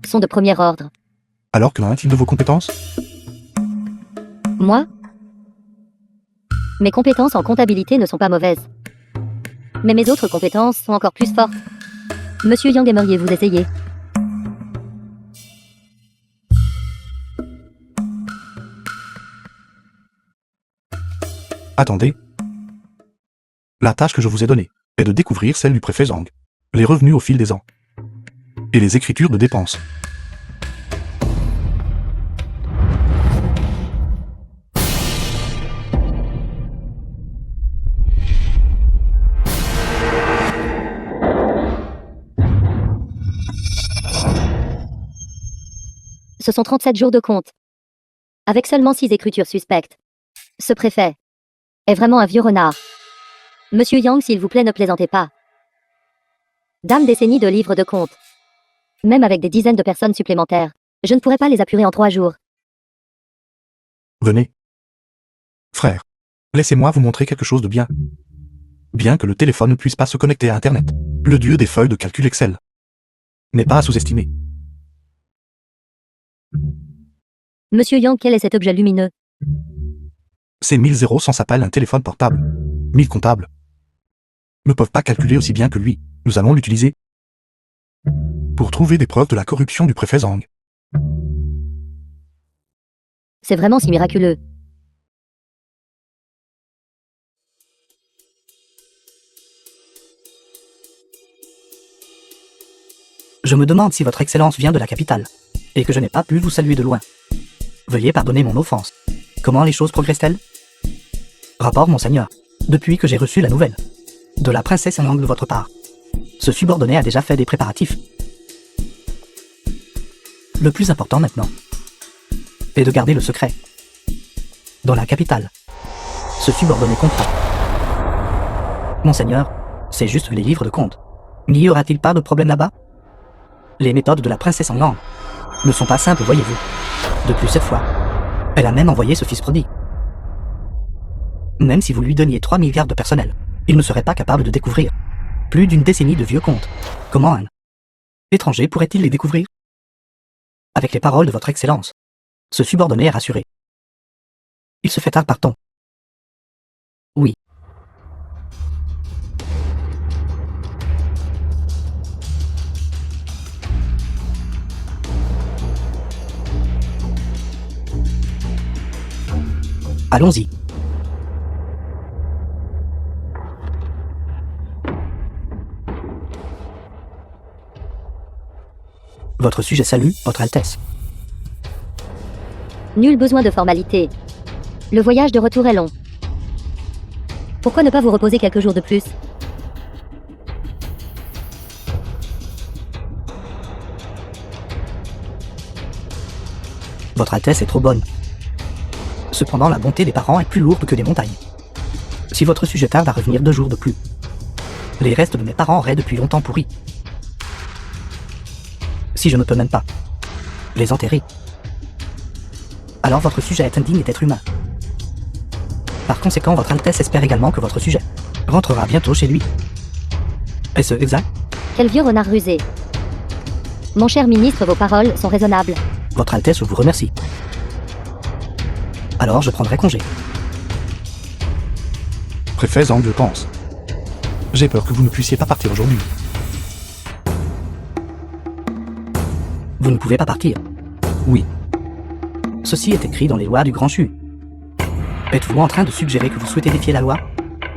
sont de premier ordre. Alors que l'en est-il de vos compétences? Moi? Mes compétences en comptabilité ne sont pas mauvaises. Mais mes autres compétences sont encore plus fortes. Monsieur Yang, aimeriez-vous essayer? Attendez. La tâche que je vous ai donnée est de découvrir celle du préfet Zhang, les revenus au fil des ans, et les écritures de dépenses. Ce sont 37 jours de compte. Avec seulement 6 écritures suspectes. Ce préfet est vraiment un vieux renard. Monsieur Yang, s'il vous plaît, ne plaisantez pas. Dame décennies de livres de compte. Même avec des dizaines de personnes supplémentaires, je ne pourrais pas les apurer en 3 jours. Venez. Frère, laissez-moi vous montrer quelque chose de bien. Bien que le téléphone ne puisse pas se connecter à Internet, le dieu des feuilles de calcul Excel n'est pas à sous-estimer. Monsieur Yang, quel est cet objet lumineux? Ces 1000 zéros s'appelle un téléphone portable. 1000 comptables ne peuvent pas calculer aussi bien que lui. Nous allons l'utiliser pour trouver des preuves de la corruption du préfet Zhang. C'est vraiment si miraculeux. Je me demande si votre excellence vient de la capitale, et que je n'ai pas pu vous saluer de loin. Veuillez pardonner mon offense. Comment les choses progressent-elles? Rapport, monseigneur. Depuis que j'ai reçu la nouvelle de la princesse Yang de votre part, ce subordonné a déjà fait des préparatifs. Le plus important maintenant est de garder le secret. Dans la capitale, ce subordonné comprend. Monseigneur, c'est juste les livres de compte. N'y aura-t-il pas de problème là-bas? Les méthodes de la princesse Yang ne sont pas simples, voyez-vous. De plus cette fois, elle a même envoyé ce fils prodigue. Même si vous lui donniez 3 milliards de personnel, il ne serait pas capable de découvrir plus d'une décennie de vieux contes. Comment un étranger pourrait-il les découvrir? Avec les paroles de votre excellence, ce subordonné est rassuré. Il se fait tard, partons. Oui. Allons-y. Votre sujet salue, Votre Altesse. Nul besoin de formalité. Le voyage de retour est long. Pourquoi ne pas vous reposer quelques jours de plus? Votre Altesse est trop bonne. Cependant, la bonté des parents est plus lourde que des montagnes. Si votre sujet tarde à revenir 2 jours de plus, les restes de mes parents auraient depuis longtemps pourri. Si je ne peux même pas les enterrer, alors votre sujet est indigne d'être humain. Par conséquent, votre Altesse espère également que votre sujet rentrera bientôt chez lui. Est-ce exact? Quel vieux renard rusé. Mon cher ministre, vos paroles sont raisonnables. Votre Altesse vous remercie. Alors je prendrai congé. Préfet Zhang, je pense. J'ai peur que vous ne puissiez pas partir aujourd'hui. Vous ne pouvez pas partir. Oui. Ceci est écrit dans les lois du Grand Chu. Êtes-vous en train de suggérer que vous souhaitez défier la loi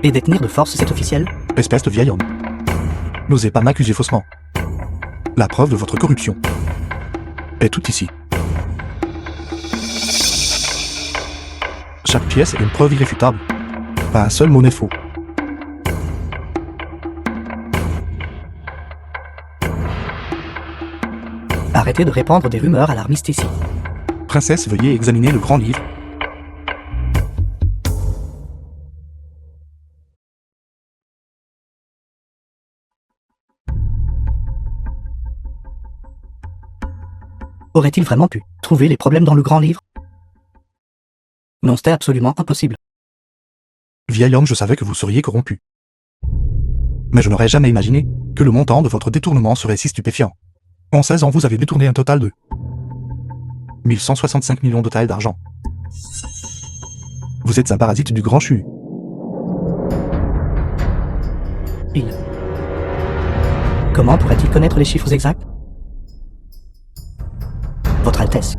et détenir de force cet officiel? Espèce de vieil homme. N'osez pas m'accuser faussement. La preuve de votre corruption est tout ici. Chaque pièce est une preuve irréfutable. Pas un seul mot n'est faux. Arrêtez de répandre des rumeurs alarmistes ici. Princesse, veuillez examiner le grand livre. Aurait-il vraiment pu trouver les problèmes dans le grand livre? Non, c'était absolument impossible. Vieil homme, je savais que vous seriez corrompu. Mais je n'aurais jamais imaginé que le montant de votre détournement serait si stupéfiant. En 16 ans, vous avez détourné un total de 1165 millions de taels d'argent. Vous êtes un parasite du Grand Chu. Comment pourrait-il connaître les chiffres exacts? Votre Altesse,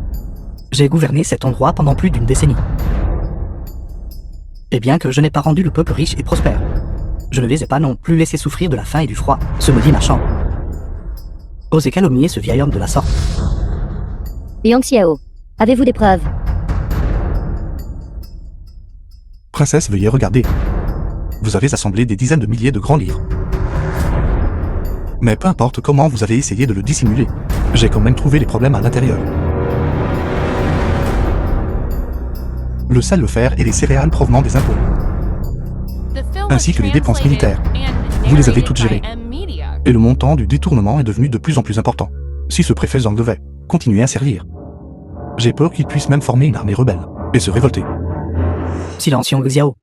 j'ai gouverné cet endroit pendant plus d'une décennie. Et bien que je n'ai pas rendu le peuple riche et prospère, je ne les ai pas non plus laissés souffrir de la faim et du froid, ce maudit marchand. Osez calomnier ce vieil homme de la sorte. Yang Xiao, avez-vous des preuves? Princesse, veuillez regarder. Vous avez assemblé des dizaines de milliers de grands livres. Mais peu importe comment vous avez essayé de le dissimuler, j'ai quand même trouvé les problèmes à l'intérieur. Le sel, le fer et les céréales provenant des impôts, ainsi que les dépenses militaires. Vous les avez toutes gérées. Et le montant du détournement est devenu de plus en plus important. Si ce préfet Zhang devait continuer à servir, j'ai peur qu'il puisse même former une armée rebelle et se révolter. Silence, Yang Xiao.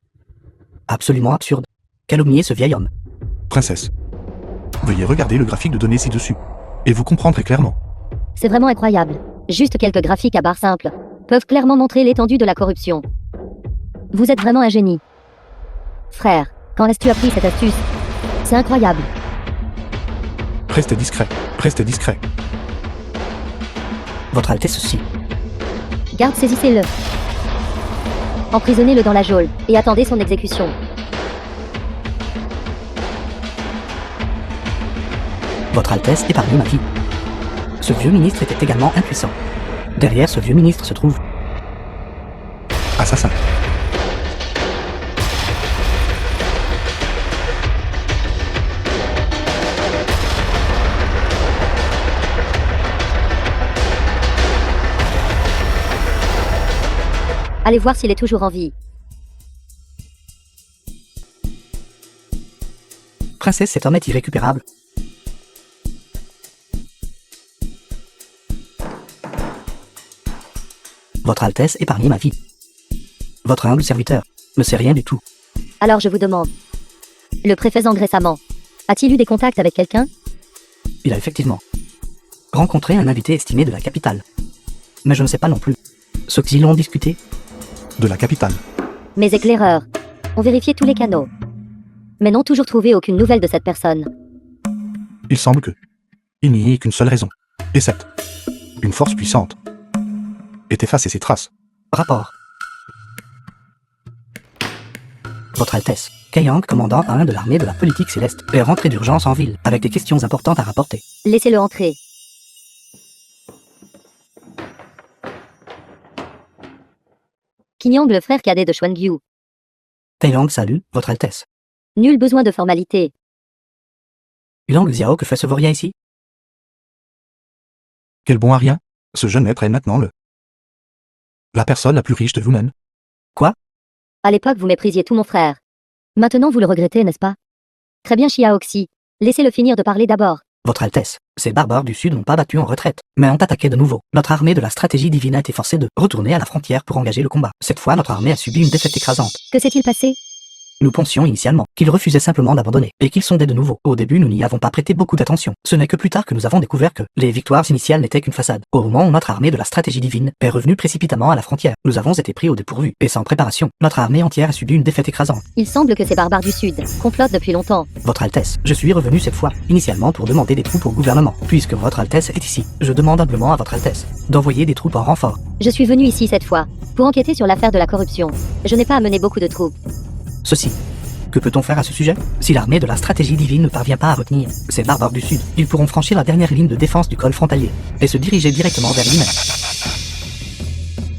Absolument absurde. Calomnier ce vieil homme. Princesse, veuillez regarder le graphique de données ci-dessus, et vous comprendrez clairement. C'est vraiment incroyable. Juste quelques graphiques à barres simples peuvent clairement montrer l'étendue de la corruption. Vous êtes vraiment un génie. Frère, quand est-ce que tu as appris cette astuce? C'est incroyable. Restez discret, restez discret. Votre Altesse aussi. Garde, saisissez-le. Emprisonnez-le dans la geôle, et attendez son exécution. Votre Altesse épargnez ma vie. Ce vieux ministre était également impuissant. Derrière ce vieux ministre se trouve... Assassin. Allez voir s'il est toujours en vie. Princesse, cet homme est irrécupérable. Votre Altesse épargnez ma vie. Votre humble serviteur ne sait rien du tout. Alors je vous demande. Le préfet Zhang récemment, a-t-il eu des contacts avec quelqu'un? Il a effectivement rencontré un invité estimé de la capitale. Mais je ne sais pas non plus ce qu'ils ont discuté. De la capitale. Mes éclaireurs ont vérifié tous les canaux, mais n'ont toujours trouvé aucune nouvelle de cette personne. Il semble que il n'y ait qu'une seule raison. Et cette, une force puissante, ait effacé ses traces. Rapport. Votre Altesse, Kaiyang, commandant 1 de l'armée de la politique céleste, est rentré d'urgence en ville, avec des questions importantes à rapporter. Laissez-le entrer. Qinyang, le frère cadet de Xuanyu. Kaiyang salue, Votre Altesse. Nul besoin de formalité. Yang Xiao, que fait ce vaurien ici? Quel bon à rien. Ce jeune maître est maintenant la personne la plus riche de vous-même. À l'époque, vous méprisiez tout mon frère. Maintenant, vous le regrettez, n'est-ce pas? Très bien, Xiaoxi. Laissez-le finir de parler d'abord. Votre Altesse, ces barbares du Sud n'ont pas battu en retraite, mais ont attaqué de nouveau. Notre armée de la stratégie divine a été forcée de retourner à la frontière pour engager le combat. Cette fois, notre armée a subi une défaite écrasante. Que s'est-il passé? Nous pensions initialement qu'ils refusaient simplement d'abandonner, et qu'ils sondaient de nouveau. Au début, nous n'y avons pas prêté beaucoup d'attention. Ce n'est que plus tard que nous avons découvert que les victoires initiales n'étaient qu'une façade. Au moment où notre armée de la stratégie divine est revenue précipitamment à la frontière, nous avons été pris au dépourvu, et sans préparation. Notre armée entière a subi une défaite écrasante. Il semble que ces barbares du Sud complotent depuis longtemps. Votre Altesse, je suis revenu cette fois, initialement pour demander des troupes au gouvernement. Puisque Votre Altesse est ici, je demande humblement à Votre Altesse d'envoyer des troupes en renfort. Je suis venu ici cette fois pour enquêter sur l'affaire de la corruption. Je n'ai pas amené beaucoup de troupes. Ceci. Que peut-on faire à ce sujet? Si l'armée de la stratégie divine ne parvient pas à retenir ces barbares du Sud, ils pourront franchir la dernière ligne de défense du col frontalier et se diriger directement vers lui-même.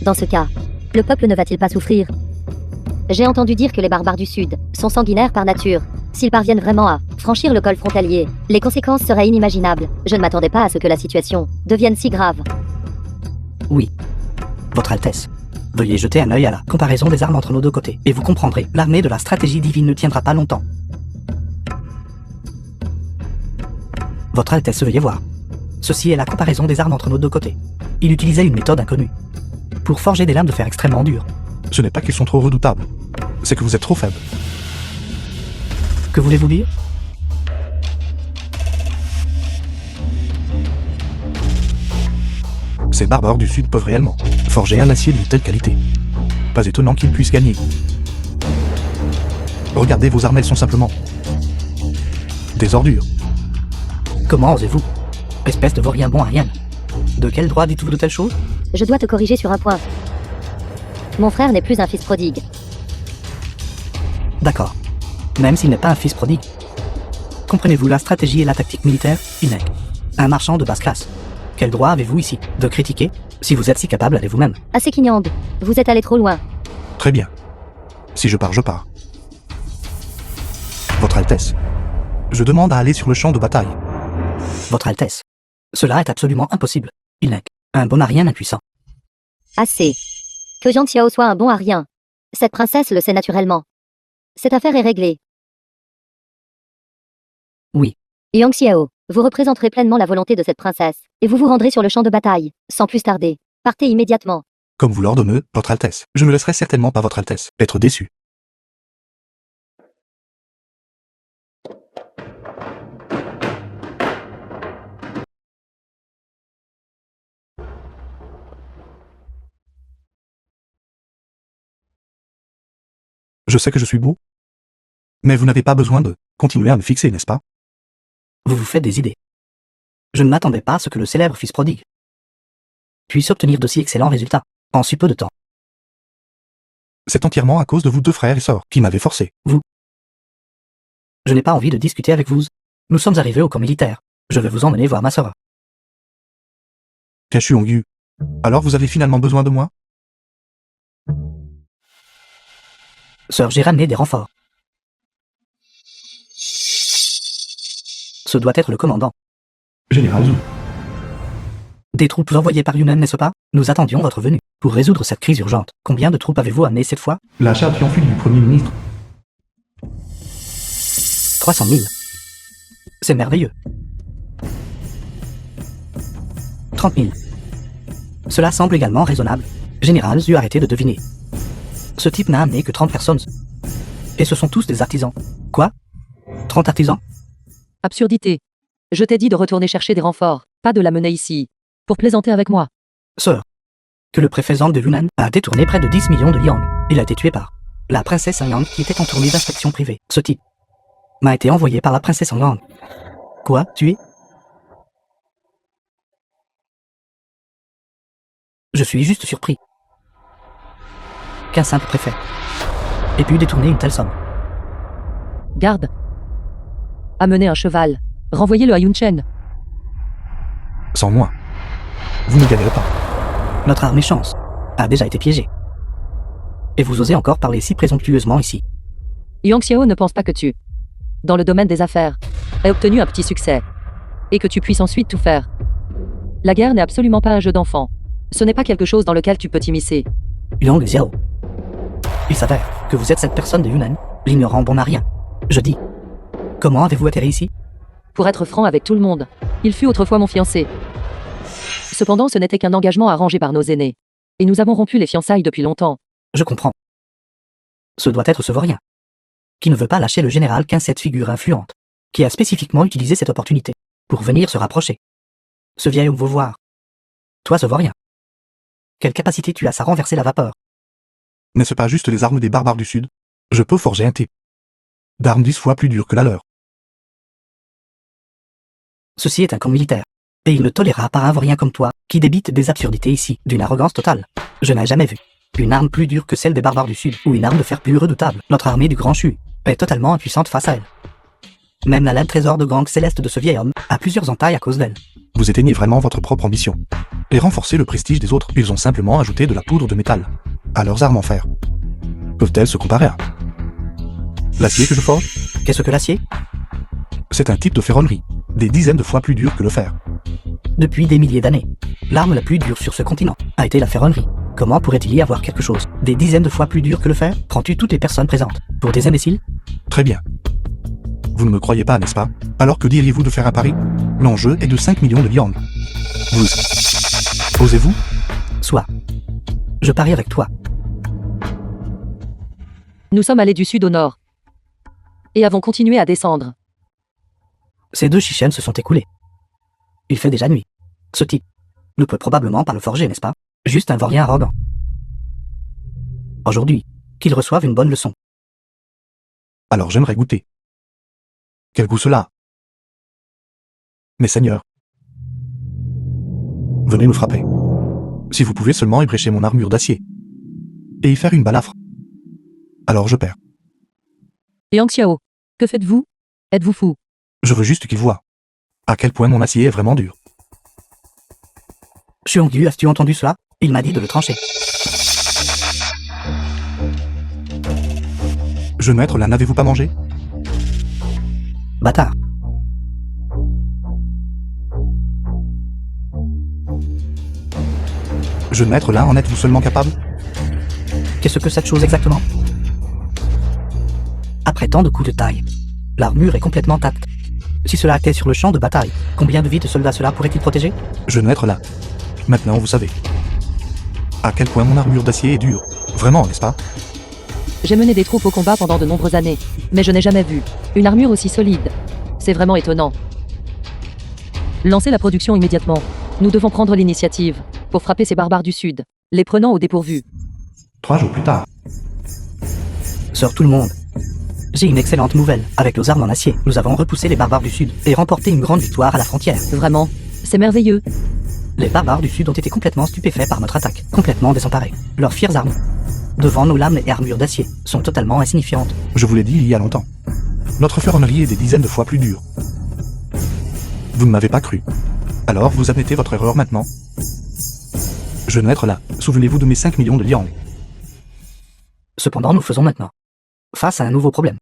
Dans ce cas, le peuple ne va-t-il pas souffrir? J'ai entendu dire que les barbares du Sud sont sanguinaires par nature. S'ils parviennent vraiment à franchir le col frontalier, les conséquences seraient inimaginables. Je ne m'attendais pas à ce que la situation devienne si grave. Oui. Votre Altesse. Veuillez jeter un œil à la comparaison des armes entre nos deux côtés, et vous comprendrez, l'armée de la stratégie divine ne tiendra pas longtemps. Votre Altesse, veuillez voir. Ceci est la comparaison des armes entre nos deux côtés. Il utilisait une méthode inconnue pour forger des lames de fer extrêmement dures. Ce n'est pas qu'ils sont trop redoutables. C'est que vous êtes trop faible. Que voulez-vous dire? Ces barbares du Sud peuvent réellement forger un acier d'une telle qualité. Pas étonnant qu'ils puissent gagner. Regardez, vos armes, elles sont simplement des ordures. Comment osez-vous? Espèce de vaurien bon à rien. De quel droit dites-vous de telles choses? Je dois te corriger sur un point. Mon frère n'est plus un fils prodigue. D'accord. Même s'il n'est pas un fils prodigue. Comprenez-vous la stratégie et la tactique militaire? Il n'est un marchand de basse classe. Quel droit avez-vous ici de critiquer? Si vous êtes si capable, allez vous-même. Assez Qinyang, vous êtes allé trop loin. Très bien. Si je pars, je pars. Votre Altesse, je demande à aller sur le champ de bataille. Votre Altesse. Cela est absolument impossible. Il n'est qu'un bon à rien impuissant. Assez. Que Jiang Xiao soit un bon à rien. Cette princesse le sait naturellement. Cette affaire est réglée. Oui. Yang Xiao, vous représenterez pleinement la volonté de cette princesse, et vous vous rendrez sur le champ de bataille, sans plus tarder. Partez immédiatement. Comme vous l'ordonnez, Votre Altesse. Je ne laisserai certainement pas Votre Altesse être déçu. Je sais que je suis beau, mais vous n'avez pas besoin de continuer à me fixer, n'est-ce pas? Vous vous faites des idées. Je ne m'attendais pas à ce que le célèbre fils prodigue puisse obtenir de si excellents résultats en si peu de temps. C'est entièrement à cause de vous deux frères et sœurs qui m'avez forcé. Je n'ai pas envie de discuter avec vous. Nous sommes arrivés au camp militaire. Je vais vous emmener voir ma sœur. Tiens, Chuongyu. Alors vous avez finalement besoin de moi? Sœur, j'ai ramené des renforts. Ce doit être le commandant. Général Zhu. Des troupes envoyées par Yunnan, n'est-ce pas? Nous attendions votre venue. Pour résoudre cette crise urgente, combien de troupes avez-vous amené cette fois? La charge triomphale du Premier ministre. 300 000. C'est merveilleux. 30 000. Cela semble également raisonnable. Général Zhu, arrêtez de deviner. Ce type n'a amené que 30 personnes. Et ce sont tous des artisans. Quoi? 30 artisans? Absurdité. Je t'ai dit de retourner chercher des renforts, pas de la mener ici. Pour plaisanter avec moi. Sœur, que le préfet Zhang de Yunnan a détourné près de 10 millions de liang. Il a été tué par la princesse Yang qui était en tournée d'inspection privée. Ce type m'a été envoyé par la princesse Yang. Quoi? Tué? Je suis juste surpris qu'un simple préfet ait pu détourner une telle somme. Garde. Amenez un cheval. Renvoyez-le à Yunchen. Sans moi. Vous ne gagnerez pas. Notre armée chance a déjà été piégée. Et vous osez encore parler si présomptueusement ici. Yang Xiao ne pense pas que tu, dans le domaine des affaires, aies obtenu un petit succès. Et que tu puisses ensuite tout faire. La guerre n'est absolument pas un jeu d'enfant. Ce n'est pas quelque chose dans lequel tu peux t'immiscer. Yang Xiao. Il s'avère que vous êtes cette personne de Yunnan, l'ignorant bon à rien. Je dis. Comment avez-vous atterri ici? Pour être franc avec tout le monde, il fut autrefois mon fiancé. Cependant, ce n'était qu'un engagement arrangé par nos aînés. Et nous avons rompu les fiançailles depuis longtemps. Je comprends. Ce doit être ce vaurien, qui ne veut pas lâcher le général qu'un cette figure influente, qui a spécifiquement utilisé cette opportunité pour venir se rapprocher. Ce vieil homme veut voir. Toi, ce vaurien. Quelle capacité tu as à renverser la vapeur? N'est-ce pas juste les armes des barbares du Sud? Je peux forger un type d'armes 10 fois plus dures que la leur. Ceci est un camp militaire. Et il ne tolérera pas un vaurien comme toi, qui débite des absurdités ici, d'une arrogance totale. Je n'ai jamais vu une arme plus dure que celle des barbares du Sud, ou une arme de fer plus redoutable. Notre armée du Grand Chu est totalement impuissante face à elle. Même la laine trésor de gang céleste de ce vieil homme a plusieurs entailles à cause d'elle. Vous éteignez vraiment votre propre ambition. Et renforcer le prestige des autres, ils ont simplement ajouté de la poudre de métal à leurs armes en fer. Peuvent-elles se comparer à l'acier que je forge? Qu'est-ce que l'acier? C'est un type de ferronnerie, des dizaines de fois plus dur que le fer. Depuis des milliers d'années, l'arme la plus dure sur ce continent a été la ferronnerie. Comment pourrait-il y avoir quelque chose des dizaines de fois plus dur que le fer? Prends-tu toutes les personnes présentes pour des imbéciles? Très bien. Vous ne me croyez pas, n'est-ce pas? Alors que diriez-vous de faire un pari? L'enjeu est de 5 millions de liang. Vous... Osez-vous? Soit. Je parie avec toi. Nous sommes allés du sud au nord. Et avons continué à descendre. Ces 2 chichens se sont écoulés. Il fait déjà nuit. Ce type ne peut probablement pas le forger, n'est-ce pas? Juste un vaurien arrogant. Aujourd'hui, qu'il reçoive une bonne leçon. Alors j'aimerais goûter. Quel goût cela? Mes seigneurs. Venez me frapper. Si vous pouvez seulement ébrécher mon armure d'acier. Et y faire une balafre. Alors je perds. Yang Xiao, que faites-vous? Êtes-vous fou? Je veux juste qu'il voie à quel point mon acier est vraiment dur. Chuongyu, as-tu entendu cela? Il m'a dit de le trancher. Jeune maître, là n'avez-vous pas mangé? Bâtard. Jeune maître, là en êtes-vous seulement capable? Qu'est-ce que cette chose exactement? Après tant de coups de taille, l'armure est complètement intacte. Si cela était sur le champ de bataille, combien de vies de soldats cela pourrait-il protéger? Jeune maître, là. Maintenant vous savez à quel point mon armure d'acier est dure. Vraiment, n'est-ce pas? J'ai mené des troupes au combat pendant de nombreuses années, mais je n'ai jamais vu une armure aussi solide. C'est vraiment étonnant. Lancez la production immédiatement. Nous devons prendre l'initiative pour frapper ces barbares du Sud, les prenant au dépourvu. 3 jours plus tard. Sœur tout le monde. J'ai une excellente nouvelle. Avec nos armes en acier, nous avons repoussé les barbares du Sud et remporté une grande victoire à la frontière. Vraiment, c'est merveilleux. Les barbares du Sud ont été complètement stupéfaits par notre attaque, complètement désemparés. Leurs fières armes devant nos lames et armures d'acier, sont totalement insignifiantes. Je vous l'ai dit il y a longtemps. Notre ferronnerie est des dizaines de fois plus dure. Vous ne m'avez pas cru. Alors vous admettez votre erreur maintenant. Je ne être là. Souvenez-vous de mes 5 millions de liang. Cependant, nous faisons maintenant face à un nouveau problème.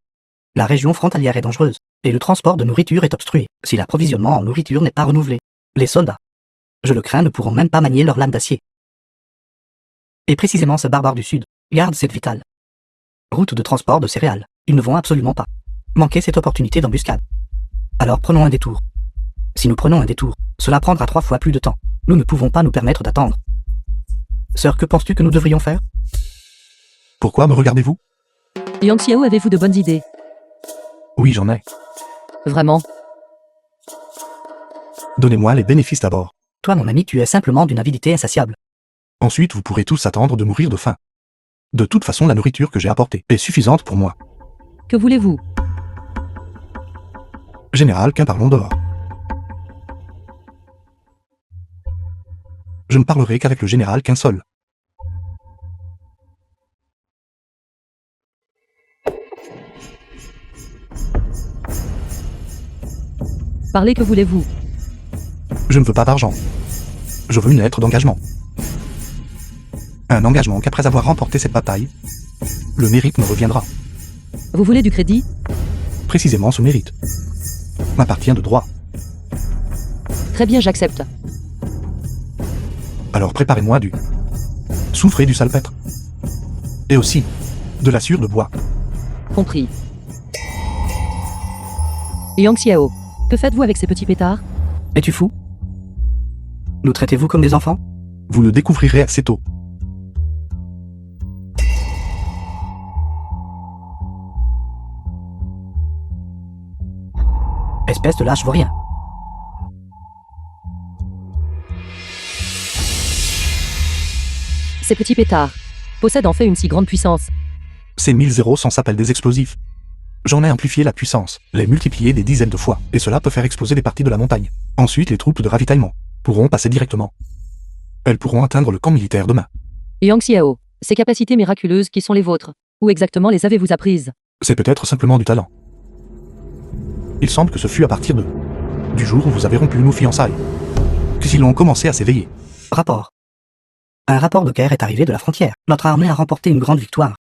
La région frontalière est dangereuse, et le transport de nourriture est obstrué, si l'approvisionnement en nourriture n'est pas renouvelé. Les soldats, je le crains, ne pourront même pas manier leurs lames d'acier. Et précisément ce barbare du Sud garde cette vitale route de transport de céréales. Ils ne vont absolument pas manquer cette opportunité d'embuscade. Alors prenons un détour. Si nous prenons un détour, cela prendra 3 fois plus de temps. Nous ne pouvons pas nous permettre d'attendre. Sœur, que penses-tu que nous devrions faire? Pourquoi me regardez-vous? Yang Xiao, avez-vous de bonnes idées? Oui, j'en ai. Vraiment? Donnez-moi les bénéfices d'abord. Toi, mon ami, tu es simplement d'une avidité insatiable. Ensuite, vous pourrez tous attendre de mourir de faim. De toute façon, la nourriture que j'ai apportée est suffisante pour moi. Que voulez-vous? Général, qu'un parlons dehors. Je ne parlerai qu'avec le général qu'un seul. Parlez, que voulez-vous? Je ne veux pas d'argent. Je veux une lettre d'engagement. Un engagement qu'après avoir remporté cette bataille, le mérite me reviendra. Vous voulez du crédit? Précisément ce mérite m'appartient de droit. Très bien, j'accepte. Alors préparez-moi du soufre et du salpêtre. Et aussi de la sciure de bois. Compris. Yang Xiao, que faites-vous avec ces petits pétards? Es-tu fou? Nous traitez-vous comme des enfants? Vous le découvrirez assez tôt. Espèce de lâche vaurien. Ces petits pétards possèdent en fait une si grande puissance. Ces 1000 zéros s'appellent des explosifs. J'en ai amplifié la puissance, les multiplié des dizaines de fois, et cela peut faire exploser des parties de la montagne. Ensuite, les troupes de ravitaillement pourront passer directement. Elles pourront atteindre le camp militaire demain. Yang Xiao, ces capacités miraculeuses qui sont les vôtres, où exactement les avez-vous apprises? C'est peut-être simplement du talent. Il semble que ce fut à partir du jour où vous avez rompu nos fiançailles qu'ils ont commencé à s'éveiller. Rapport. Un rapport de guerre est arrivé de la frontière. Notre armée a remporté une grande victoire.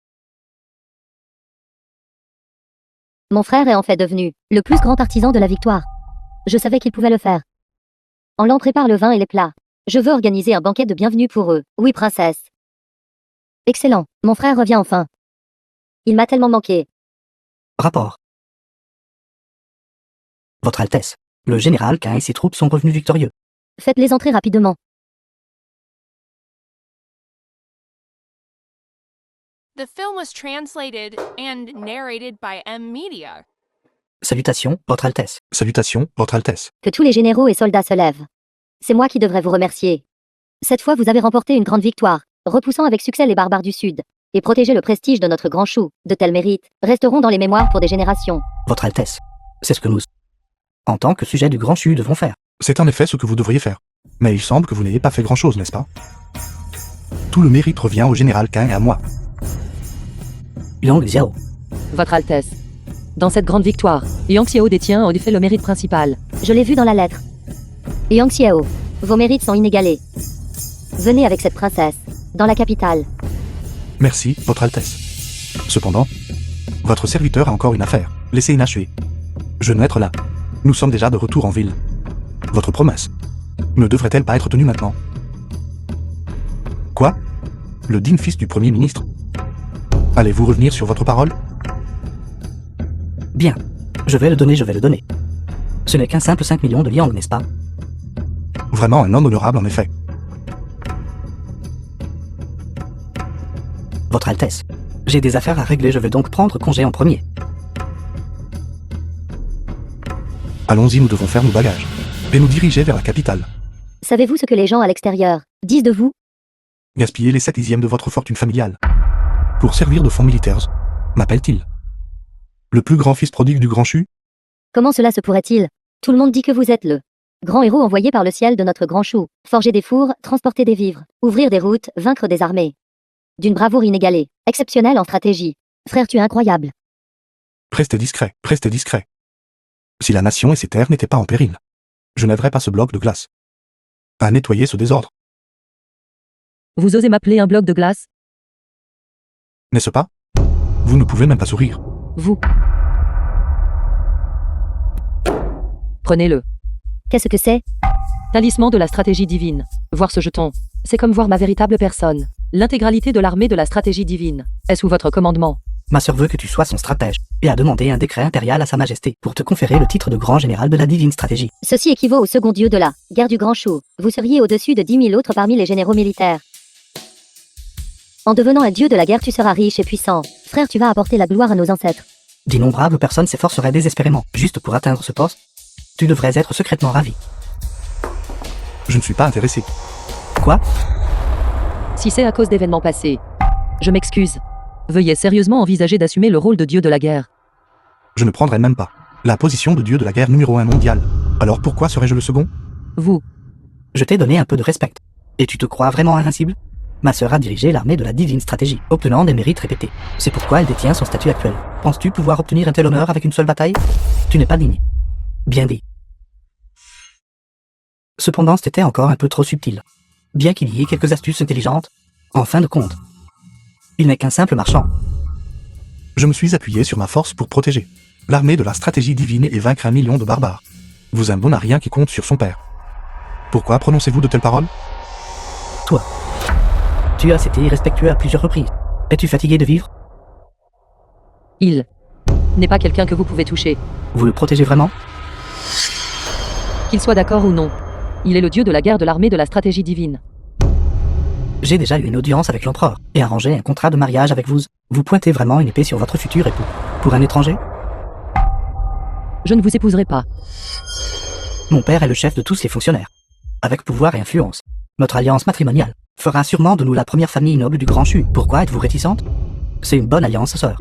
Mon frère est en fait devenu le plus grand artisan de la victoire. Je savais qu'il pouvait le faire. En l'an prépare le vin et les plats. Je veux organiser un banquet de bienvenue pour eux. Oui, princesse. Excellent. Mon frère revient enfin. Il m'a tellement manqué. Rapport. Votre Altesse, le général Qin et ses troupes sont revenus victorieux. Faites-les entrer rapidement. The film was translated and narrated by M Media. Salutations, Votre Altesse. Salutations, Votre Altesse. Que tous les généraux et soldats se lèvent. C'est moi qui devrais vous remercier. Cette fois, vous avez remporté une grande victoire, repoussant avec succès les barbares du Sud, et protégé le prestige de notre grand chou. De tels mérites resteront dans les mémoires pour des générations. Votre Altesse, c'est ce que nous, en tant que sujet du grand chu, devons faire. C'est en effet ce que vous devriez faire. Mais il semble que vous n'ayez pas fait grand-chose, n'est-ce pas? Tout le mérite revient au général Qin et à moi. Yang Xiao, Votre Altesse. Dans cette grande victoire, Yang Xiao détient en effet le mérite principal. Je l'ai vu dans la lettre. Yang Xiao, vos mérites sont inégalés. Venez avec cette princesse, dans la capitale. Merci, Votre Altesse. Cependant, votre serviteur a encore une affaire. Laissez inachever. Je ne être là. Nous sommes déjà de retour en ville. Votre promesse ne devrait-elle pas être tenue maintenant? Quoi? Le digne fils du Premier ministre? Allez-vous revenir sur votre parole? bien. Je vais le donner. Ce n'est qu'un simple 5 millions de liang, n'est-ce pas? Vraiment un homme honorable en effet. Votre Altesse, j'ai des affaires à régler, je vais donc prendre congé en premier. Allons-y, nous devons faire nos bagages et nous diriger vers la capitale. Savez-vous ce que les gens à l'extérieur disent de vous? Gaspiller les 7/10 de votre fortune familiale pour servir de fonds militaires, m'appelle-t-il. Le plus grand fils prodigue du grand chu? Comment cela se pourrait-il? Tout le monde dit que vous êtes le grand héros envoyé par le ciel de notre grand chou. Forger des fours, transporter des vivres, ouvrir des routes, vaincre des armées. D'une bravoure inégalée. Exceptionnelle en stratégie. Frère, tu es incroyable. Restez discret, restez discret. Si la nation et ses terres n'étaient pas en péril, je n'aiderais pas ce bloc de glace à nettoyer ce désordre, Vous osez m'appeler un bloc de glace? n'est-ce pas? Vous ne pouvez même pas sourire. Vous. Prenez-le. Qu'est-ce que c'est? Talisman de la stratégie divine. Voir ce jeton, c'est comme voir ma véritable personne. L'intégralité de l'armée de la stratégie divine est sous votre commandement. Ma sœur veut que tu sois son stratège et a demandé un décret impérial à Sa Majesté pour te conférer le titre de grand général de la divine stratégie. Ceci équivaut au second dieu de la guerre du Grand Chou. Vous seriez au-dessus de 10 000 autres parmi les généraux militaires. En devenant un dieu de la guerre, tu seras riche et puissant. Frère, tu vas apporter la gloire à nos ancêtres. D'innombrables personnes s'efforceraient désespérément juste pour atteindre ce poste. Tu devrais être secrètement ravi. Je ne suis pas intéressé. Quoi? Si c'est à cause d'événements passés, je m'excuse. Veuillez sérieusement envisager d'assumer le rôle de dieu de la guerre. Je ne prendrai même pas la position de dieu de la guerre numéro 1 mondiale. Alors pourquoi serais-je le second? Vous. Je t'ai donné un peu de respect. Et tu te crois vraiment invincible? Ma sœur a dirigé l'armée de la divine stratégie, obtenant des mérites répétés. C'est pourquoi elle détient son statut actuel. Penses-tu pouvoir obtenir un tel honneur avec une seule bataille? Tu n'es pas digne. Bien dit. Cependant, c'était encore un peu trop subtil. Bien qu'il y ait quelques astuces intelligentes, en fin de compte, il n'est qu'un simple marchand. Je me suis appuyé sur ma force pour protéger l'armée de la stratégie divine et vaincre 1 million de barbares. Vous un bon à rien qui compte sur son père. Pourquoi prononcez-vous de telles paroles? Toi, tu as été irrespectueux à plusieurs reprises. Es-tu fatigué de vivre? Il n'est pas quelqu'un que vous pouvez toucher. Vous le protégez vraiment? Qu'il soit d'accord ou non. Il est le dieu de la guerre de l'armée de la stratégie divine. J'ai déjà eu une audience avec l'empereur et arrangé un contrat de mariage avec vous. Vous pointez vraiment une épée sur votre futur époux. Pour un étranger? Je ne vous épouserai pas. Mon père est le chef de tous les fonctionnaires. Avec pouvoir et influence, notre alliance matrimoniale fera sûrement de nous la première famille noble du Grand Chu. Pourquoi êtes-vous réticente? C'est une bonne alliance, sœur.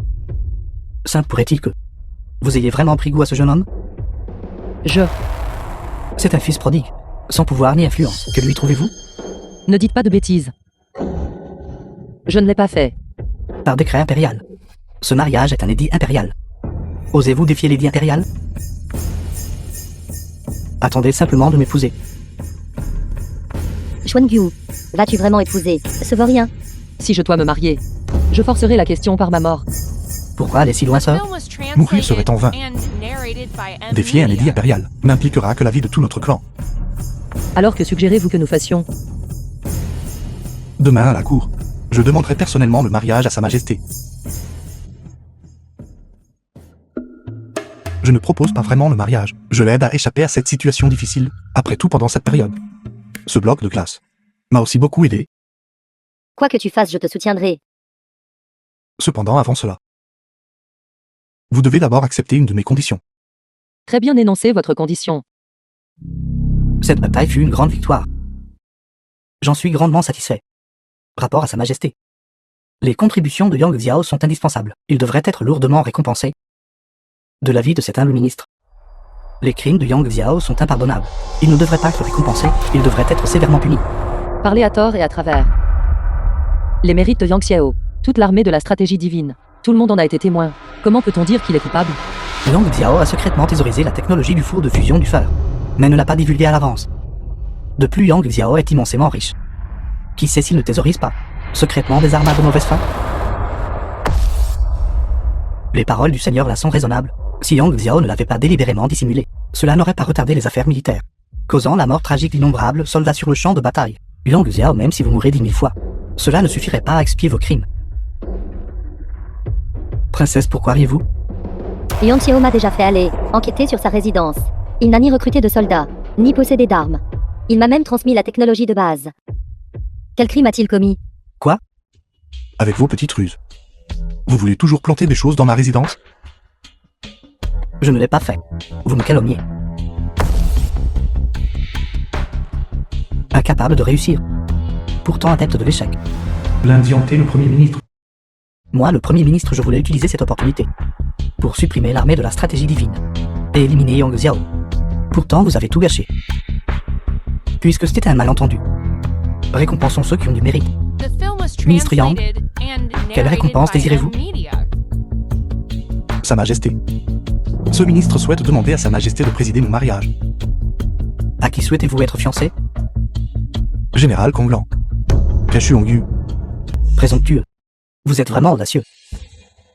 Simple pourrait-il que vous ayez vraiment pris goût à ce jeune homme? C'est un fils prodigue, sans pouvoir ni influence. Que lui trouvez-vous? Ne dites pas de bêtises. Je ne l'ai pas fait. Par décret impérial. Ce mariage est un édit impérial. Osez-vous défier l'édit impérial? Attendez simplement de m'épouser. Xuan-Gyu, vas-tu vraiment épouser ce vaurien? Si je dois me marier, je forcerai la question par ma mort. Pourquoi aller si loin, The sœur? film was Mourir serait translated en vain. and narrated by M. Défier un édit Media. impérial n'impliquera que la vie de tout notre clan. Alors que suggérez-vous que nous fassions? Demain à la cour, je demanderai personnellement le mariage à Sa Majesté. Je ne propose pas vraiment le mariage. Je l'aide à échapper à cette situation difficile, après tout pendant cette période. Ce bloc de glace m'a aussi beaucoup aidé. Quoi que tu fasses, je te soutiendrai. Cependant, avant cela, vous devez d'abord accepter une de mes conditions. Très bien énoncé votre condition. Cette bataille fut une grande victoire. J'en suis grandement satisfait. Rapport à Sa Majesté. Les contributions de Yang Xiao sont indispensables. Ils devraient être lourdement récompensés. De l'avis de cet humble ministre. Les crimes de Yang Xiao sont impardonnables. Ils ne devraient pas être récompensés, ils devraient être sévèrement punis. Parlez à tort et à travers. Les mérites de Yang Xiao, toute l'armée de la stratégie divine, tout le monde en a été témoin. Comment peut-on dire qu'il est coupable? Yang Xiao a secrètement thésaurisé la technologie du four de fusion du fer, mais ne l'a pas divulguée à l'avance. De plus, Yang Xiao est immensément riche. Qui sait s'il ne thésaurise pas secrètement des armes à de mauvaise fin? Les paroles du Seigneur là sont raisonnables. Si Yang Xiao ne l'avait pas délibérément dissimulé, cela n'aurait pas retardé les affaires militaires, causant la mort tragique d'innombrables soldats sur le champ de bataille. Yang Xiao, même si vous mourrez 10 000 fois, cela ne suffirait pas à expier vos crimes. Princesse, pourquoi riez-vous? Yang Xiao m'a déjà fait aller enquêter sur sa résidence. Il n'a ni recruté de soldats, ni possédé d'armes. Il m'a même transmis la technologie de base. Quel crime a-t-il commis? Quoi? Avec vos petites ruses. Vous voulez toujours planter des choses dans ma résidence? Je ne l'ai pas fait. Vous me calomniez. Incapable de réussir. Pourtant adepte de l'échec. L'indianté, le Premier ministre. Moi, le Premier ministre, je voulais utiliser cette opportunité pour supprimer l'armée de la stratégie divine et éliminer Yang Xiao. Pourtant, vous avez tout gâché. Puisque c'était un malentendu, récompensons ceux qui ont du mérite. The film was was Ministre Yang, translated and quelle narrated récompense by désirez-vous? Media. Sa Majesté. Ce ministre souhaite demander à Sa Majesté de présider mon mariage. À qui souhaitez-vous être fiancé? Général Konglan. Kashu Hongyu. Présomptueux. Vous êtes vraiment audacieux.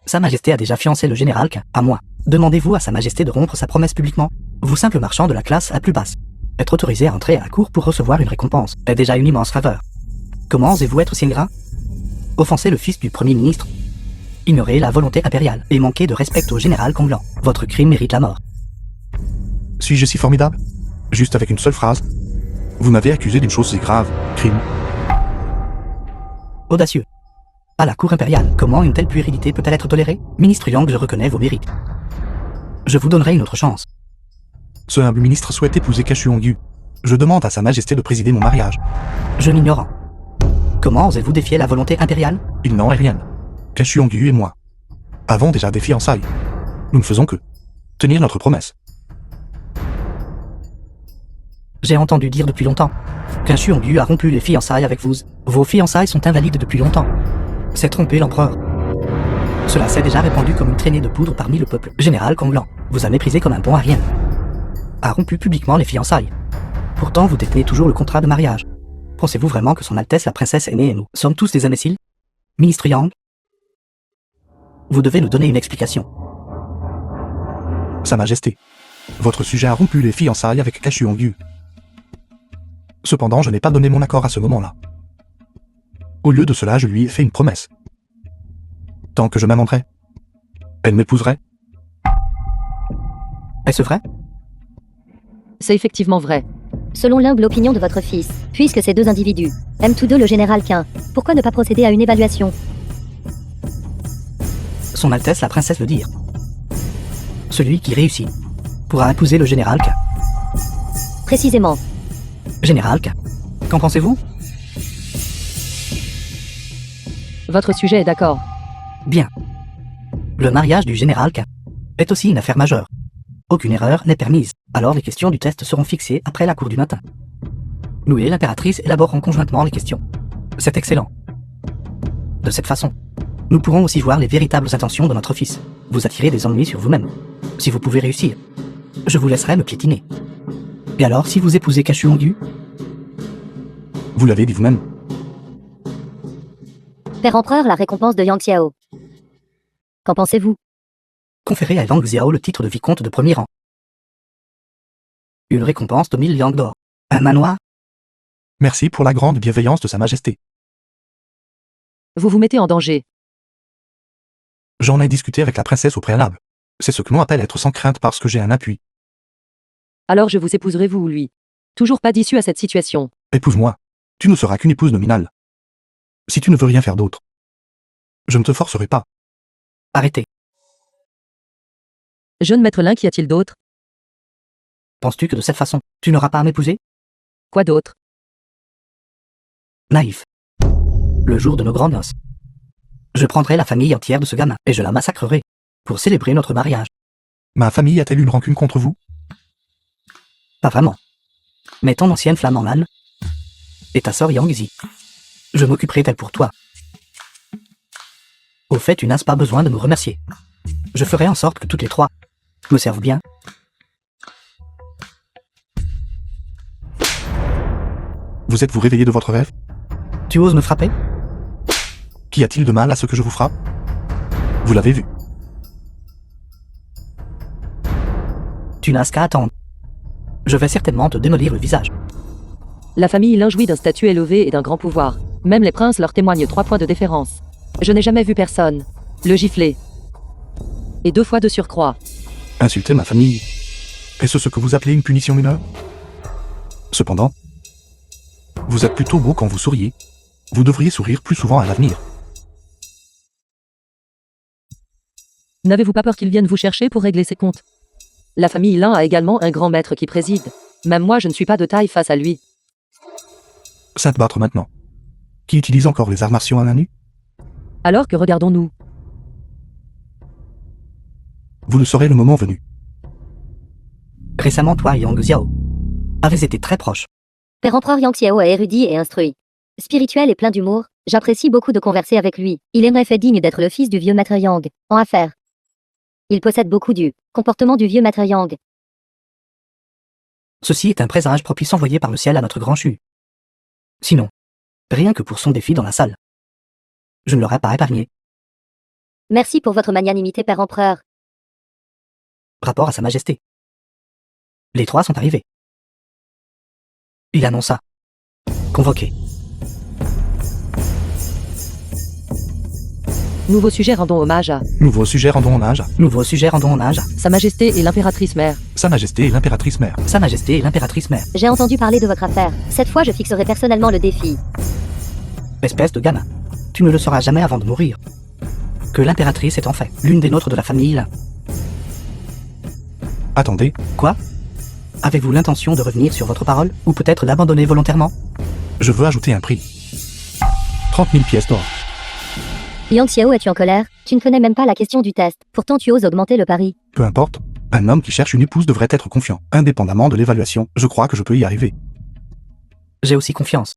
Sa Majesté a déjà fiancé le général K, à moi. Demandez-vous à Sa Majesté de rompre sa promesse publiquement? Vous simple marchand de la classe à plus basse. Être autorisé à entrer à la cour pour recevoir une récompense est déjà une immense faveur. Comment osez-vous être si ingrat? Offenser le fils du Premier ministre, ignorer la volonté impériale et manquer de respect au général Konglan. Votre crime mérite la mort. Suis-je si formidable? Juste avec une seule phrase. Vous m'avez accusé d'une chose si grave. Crime. Audacieux. À la cour impériale, comment une telle puérilité peut-elle être tolérée? Ministre Yang, je reconnais vos mérites. Je vous donnerai une autre chance. Ce humble ministre souhaite épouser Kashu Hongyu. Je demande à Sa Majesté de présider mon mariage. Je l'ignore. Comment osez-vous défier la volonté impériale? Il n'en est rien. Kashu Hongyu et moi avons déjà des fiançailles. Nous ne faisons que tenir notre promesse. J'ai entendu dire depuis longtemps qu'un Hongyu a rompu les fiançailles avec vous. Vos fiançailles sont invalides depuis longtemps. C'est tromper l'empereur. Cela s'est déjà répandu comme une traînée de poudre parmi le peuple. Général Konglan vous a méprisé comme un bon à rien. A rompu publiquement les fiançailles. Pourtant, vous détenez toujours le contrat de mariage. Pensez-vous vraiment que son Altesse la princesse aînée et nous sommes tous des imbéciles? Ministre Yang, vous devez nous donner une explication. Sa Majesté. Votre sujet a rompu les fiançailles avec Kashu Hongyu. Cependant, je n'ai pas donné mon accord à ce moment-là. Au lieu de cela, je lui ai fait une promesse. Tant que je m'amènerais, elle m'épouserait. Est-ce vrai? C'est effectivement vrai. Selon l'humble opinion de votre fils, puisque ces deux individus aiment tous deux le général Qin, pourquoi ne pas procéder à une évaluation? Son Altesse la princesse veut dire. Celui qui réussit pourra épouser le général K. Précisément. Général K. Qu'en pensez-vous? Votre sujet est d'accord. Bien. Le mariage du général K est aussi une affaire majeure. Aucune erreur n'est permise, alors les questions du test seront fixées après la cour du matin. Nous et l'impératrice élaborerons conjointement les questions. C'est excellent. De cette façon, nous pourrons aussi voir les véritables intentions de notre fils. Vous attirez des ennuis sur vous-même. Si vous pouvez réussir, je vous laisserai me piétiner. Et alors, si vous épousez Kashu Hongyu? Vous l'avez dit vous-même. Père empereur, la récompense de Yang Xiao. Qu'en pensez-vous? Conférer à Yang Xiao le titre de vicomte de premier rang. Une récompense de 1000 yang d'or. Un manoir? Merci pour la grande bienveillance de Sa Majesté. Vous vous mettez en danger. J'en ai discuté avec la princesse au préalable. C'est ce que l'on appelle être sans crainte parce que j'ai un appui. Alors je vous épouserai vous ou lui. Toujours pas d'issue à cette situation. Épouse-moi. Tu ne seras qu'une épouse nominale. Si tu ne veux rien faire d'autre, je ne te forcerai pas. Arrêtez. Jeune maître Lin, qu'y a-t-il d'autre? Penses-tu que de cette façon, tu n'auras pas à m'épouser? Quoi d'autre? Naïf. Le jour de nos grandes noces, je prendrai la famille entière de ce gamin et je la massacrerai pour célébrer notre mariage. Ma famille a-t-elle une rancune contre vous? Pas vraiment. Mais ton ancienne flamme en âne et ta sœur Yang Zi. Je m'occuperai d'elle pour toi. Au fait, tu n'as pas besoin de me remercier. Je ferai en sorte que toutes les trois me servent bien. Vous êtes-vous réveillé de votre rêve? Tu oses me frapper? Qu'y a-t-il de mal à ce que je vous frappe? Vous l'avez vu. Tu n'as qu'à attendre. Je vais certainement te démolir le visage. La famille Lin jouit d'un statut élevé et d'un grand pouvoir. Même les princes leur témoignent 3 points de déférence. Je n'ai jamais vu personne le gifler. Et 2 fois de surcroît. Insulter ma famille. Est-ce ce que vous appelez une punition mineure? Cependant, vous êtes plutôt beau quand vous souriez. Vous devriez sourire plus souvent à l'avenir. N'avez-vous pas peur qu'ils viennent vous chercher pour régler ses comptes? La famille Lin a également un grand maître qui préside. Même moi je ne suis pas de taille face à lui. Ça te battre maintenant. Qui utilise encore les arts martiaux à main nue? Alors que regardons-nous? Vous le saurez le moment venu. Récemment, toi et Yang Xiao avez été très proches. Père empereur Yang Xiao est érudit et instruit. Spirituel et plein d'humour, J'apprécie beaucoup de converser avec lui. Il est en effet digne d'être le fils du vieux maître Yang, en affaires. Il possède beaucoup du comportement du vieux maître Yang. Ceci est un présage propice envoyé par le ciel à notre grand Chu. Sinon, rien que pour son défi dans la salle, je ne l'aurais pas épargné. Merci pour votre magnanimité, Père Empereur. Rapport à sa majesté. Les trois sont arrivés. Il annonça. Convoqué. Nouveau sujet, rendons hommage à Nouveau sujet, rendons hommage à Nouveau sujet, rendons hommage à Sa Majesté et l'impératrice mère. Sa Majesté et l'impératrice mère. Sa Majesté et l'impératrice mère. J'ai entendu parler de votre affaire. Cette fois, je fixerai personnellement le défi. Espèce de gamin. Tu ne le sauras jamais avant de mourir. Que l'impératrice est en fait l'une des nôtres de la famille là. Attendez, Quoi? Avez-vous l'intention de revenir sur votre parole, ou peut-être d'abandonner volontairement? je veux ajouter un prix. 30 000 pièces d'or. Yang Xiao, es-tu en colère? Tu ne connais même pas la question du test. Pourtant, tu oses augmenter le pari. Peu importe, un homme qui cherche une épouse devrait être confiant. Indépendamment de l'évaluation, je crois que je peux y arriver. J'ai aussi confiance.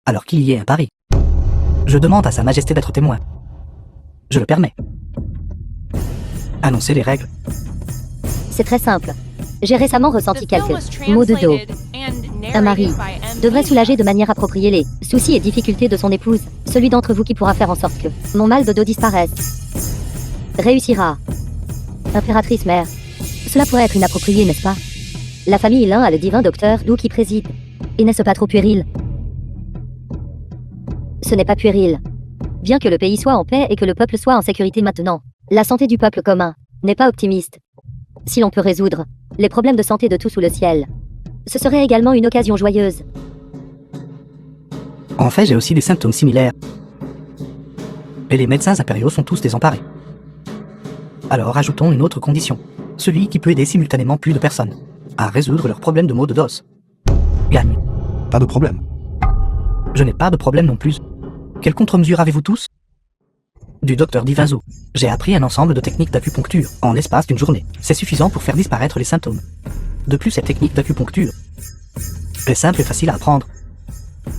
Alors qu'il y ait un pari. Je demande à Sa Majesté d'être témoin. Je le permets. Annoncez les règles. C'est très simple. J'ai récemment ressenti The film was quelques maux de dos. translated and Un mari narrated by M. devrait soulager de manière appropriée les soucis et difficultés de son épouse, celui d'entre vous qui pourra faire en sorte que mon mal de dos disparaisse. Réussira. Impératrice mère. Cela pourrait être inapproprié, n'est-ce pas? La famille Lin a le divin docteur Dou qui préside. Et n'est-ce pas trop puéril? Ce n'est pas puéril. Bien que le pays soit en paix et que le peuple soit en sécurité maintenant, la santé du peuple commun n'est pas optimiste. Si l'on peut résoudre les problèmes de santé de tout sous le ciel, ce serait également une occasion joyeuse. En fait, j'ai aussi des symptômes similaires. Et les médecins impériaux sont tous désemparés. Alors ajoutons une autre condition. Celui qui peut aider simultanément plus de personnes à résoudre leurs problèmes de maux de dos. Gagne. Pas de problème. Je n'ai pas de problème non plus. Quelle contre-mesure avez-vous tous? Du docteur Divinzo. J'ai appris un ensemble de techniques d'acupuncture en l'espace d'une journée. C'est suffisant pour faire disparaître les symptômes. De plus, cette technique d'acupuncture est simple et facile à apprendre.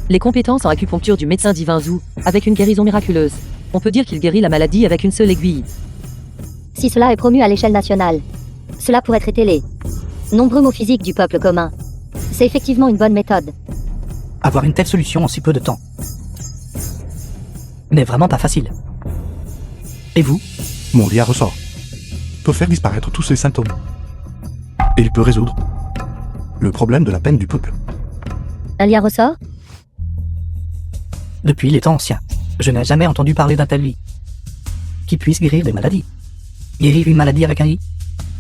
Les compétences en acupuncture du médecin divin Zhu, avec une guérison miraculeuse. On peut dire qu'il guérit la maladie avec une seule aiguille. Si cela est promu à l'échelle nationale, cela pourrait traiter les nombreux maux physiques du peuple commun. C'est effectivement une bonne méthode. Avoir une telle solution en si peu de temps n'est vraiment pas facile. Et vous? Mon lia ressort. Peut faire disparaître tous ces symptômes. Et il peut résoudre le problème de la peine du peuple. Un lien ressort? Depuis les temps anciens, je n'ai jamais entendu parler d'un tel lit qui puisse guérir des maladies. Guérir une maladie avec un lit?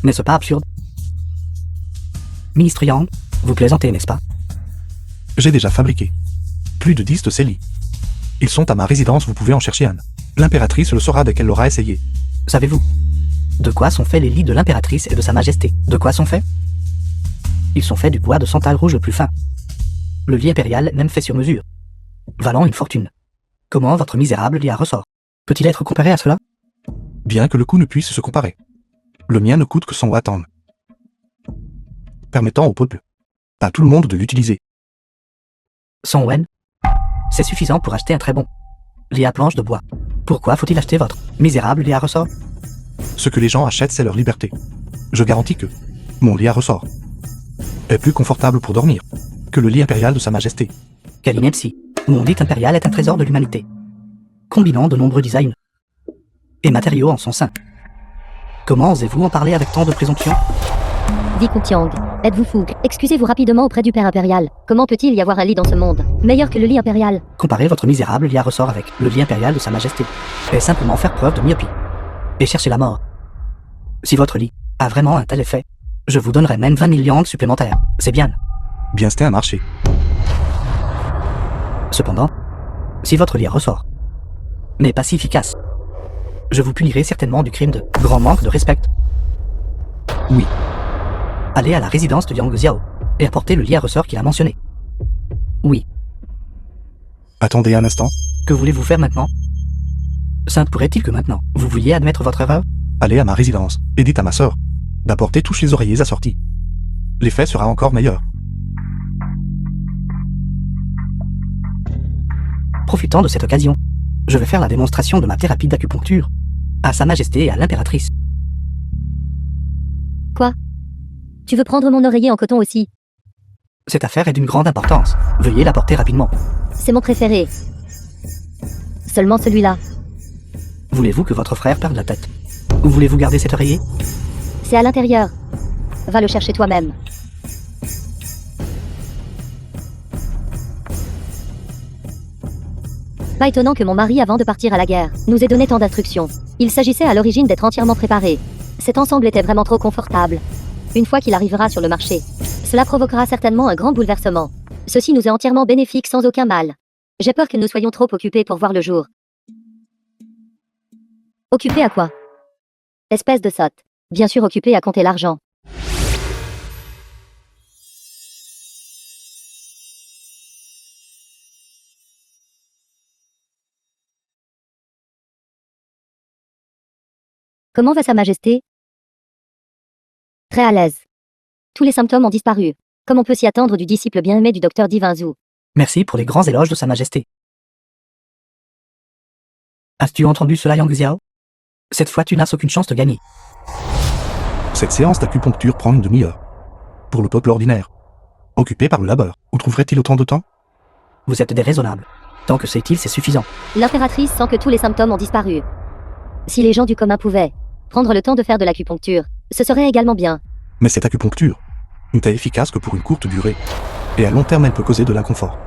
N'est-ce pas absurde? Ministre Yang, vous plaisantez, n'est-ce pas? J'ai déjà fabriqué plus de 10 de ces lits. Ils sont à ma résidence, vous pouvez en chercher un. L'impératrice le saura dès qu'elle l'aura essayé. Savez-vous de quoi sont faits les lits de l'impératrice et de sa majesté? De quoi sont faits? Ils sont faits du bois de santal rouge le plus fin. Le lit impérial même fait sur mesure, valant une fortune. Comment votre misérable lit à ressort peut-il être comparé à cela? Bien que le coût ne puisse se comparer. Le mien ne coûte que 100 watts, permettant au peuple, à tout le monde de l'utiliser. 100 wen? C'est suffisant pour acheter un très bon lit à planche de bois. Pourquoi faut-il acheter votre misérable lit à ressort? Ce que les gens achètent, c'est leur liberté. Je garantis que mon lit à ressort est plus confortable pour dormir que le lit impérial de Sa Majesté. Quelle ineptie. Mon lit impérial est un trésor de l'humanité, combinant de nombreux designs et matériaux en son sein. Comment osez-vous en parler avec tant de présomption? Vicomte Yang, êtes-vous fou? Excusez-vous rapidement auprès du père impérial. Comment peut-il y avoir un lit dans ce monde meilleur que le lit impérial? Comparer votre misérable lit à ressort avec le lit impérial de Sa Majesté est simplement faire preuve de myopie et chercher la mort. Si votre lit a vraiment un tel effet, je vous donnerai même 20 millions supplémentaires. C'est bien. Bien, c'était un marché. Cependant, si votre lit à ressort n'est pas si efficace, je vous punirai certainement du crime de grand manque de respect. Oui. Allez à la résidence de Yang Xiao et apportez le lit à ressort qu'il a mentionné. Oui. Attendez un instant. Que voulez-vous faire maintenant? Sainte pourrait-il que maintenant, vous vouliez admettre votre erreur? Allez à ma résidence et dites à ma sœur d'apporter tous les oreillers assortis. L'effet sera encore meilleur. Profitant de cette occasion, je vais faire la démonstration de ma thérapie d'acupuncture à Sa Majesté et à l'impératrice. Quoi? Tu veux prendre mon oreiller en coton aussi? Cette affaire est d'une grande importance. Veuillez la porter rapidement. C'est mon préféré. Seulement celui-là. Voulez-vous que votre frère perde la tête? Ou voulez-vous garder cet oreiller? C'est à l'intérieur. Va le chercher toi-même. Pas étonnant que mon mari, avant de partir à la guerre, nous ait donné tant d'instructions. Il s'agissait à l'origine d'être entièrement préparé. Cet ensemble était vraiment trop confortable. Une fois qu'il arrivera sur le marché, cela provoquera certainement un grand bouleversement. Ceci nous est entièrement bénéfique sans aucun mal. J'ai peur que nous soyons trop occupés pour voir le jour. Occupés à quoi? Espèce de sotte. Bien sûr occupés à compter l'argent. Comment va Sa Majesté? Très à l'aise. Tous les symptômes ont disparu, comme on peut s'y attendre du disciple bien-aimé du docteur Divinzu. Merci pour les grands éloges de Sa Majesté. As-tu entendu cela, Yang Xiao? Cette fois, tu n'as aucune chance de gagner. Cette séance d'acupuncture prend une demi-heure. Pour le peuple ordinaire, occupé par le labeur, où trouverait-il autant de temps? Vous êtes déraisonnable. Tant que c'est suffisant. L'impératrice sent que tous les symptômes ont disparu. Si les gens du commun pouvaient prendre le temps de faire de l'acupuncture, ce serait également bien. Mais cette acupuncture n'est efficace que pour une courte durée, et à long terme elle peut causer de l'inconfort.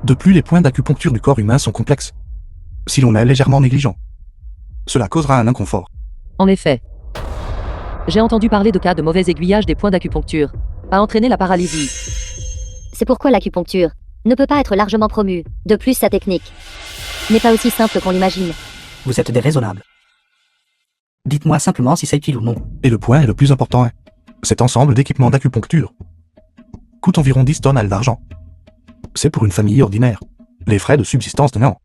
De plus, les points d'acupuncture du corps humain sont complexes. Si l'on est légèrement négligent, cela causera un inconfort. En effet. J'ai entendu parler de cas de mauvais aiguillage des points d'acupuncture, a entraîné la paralysie. C'est pourquoi l'acupuncture ne peut pas être largement promue. De plus, sa technique n'est pas aussi simple qu'on l'imagine. Vous êtes déraisonnable. Dites-moi simplement si c'est utile ou non. Et le point est le plus important. Cet ensemble d'équipements d'acupuncture coûte environ 10 tonnes d'argent. C'est pour une famille ordinaire. Les frais de subsistance de néant.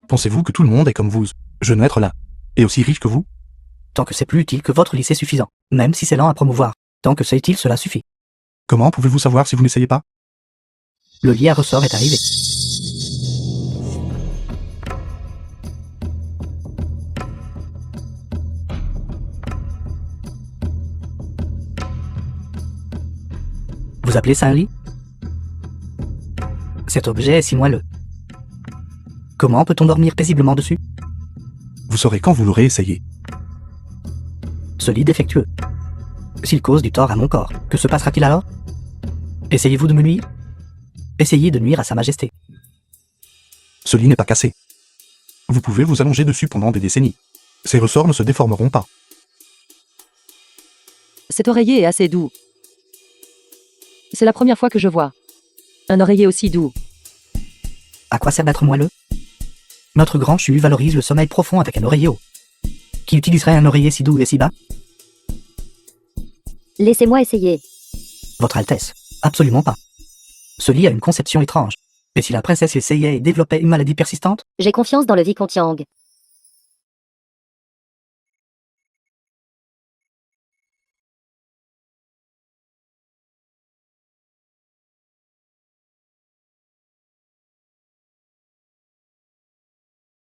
Pensez-vous que tout le monde est comme vous, jeune être là, et aussi riche que vous? Tant que c'est plus utile que votre lycée suffisant. Même si c'est lent à promouvoir. Tant que c'est utile, cela suffit. Comment pouvez-vous savoir si vous n'essayez pas? Le lit à ressort est arrivé. Vous appelez ça un lit? Cet objet est si moelleux. Comment peut-on dormir paisiblement dessus? Vous saurez quand vous l'aurez essayé. Ce lit défectueux. S'il cause du tort à mon corps, que se passera-t-il alors? Essayez-vous de me nuire? Essayez de nuire à Sa Majesté. Ce lit n'est pas cassé. Vous pouvez vous allonger dessus pendant des décennies. Ces ressorts ne se déformeront pas. Cet oreiller est assez doux. C'est la première fois que je vois un oreiller aussi doux. À quoi sert d'être moelleux? Notre grand Chu valorise le sommeil profond avec un oreiller haut. Qui utiliserait un oreiller si doux et si bas? Laissez-moi essayer. Votre Altesse, absolument pas. Ce lit a une conception étrange. Et si la princesse essayait et développait une maladie persistante? J'ai confiance dans le vicomte Yang.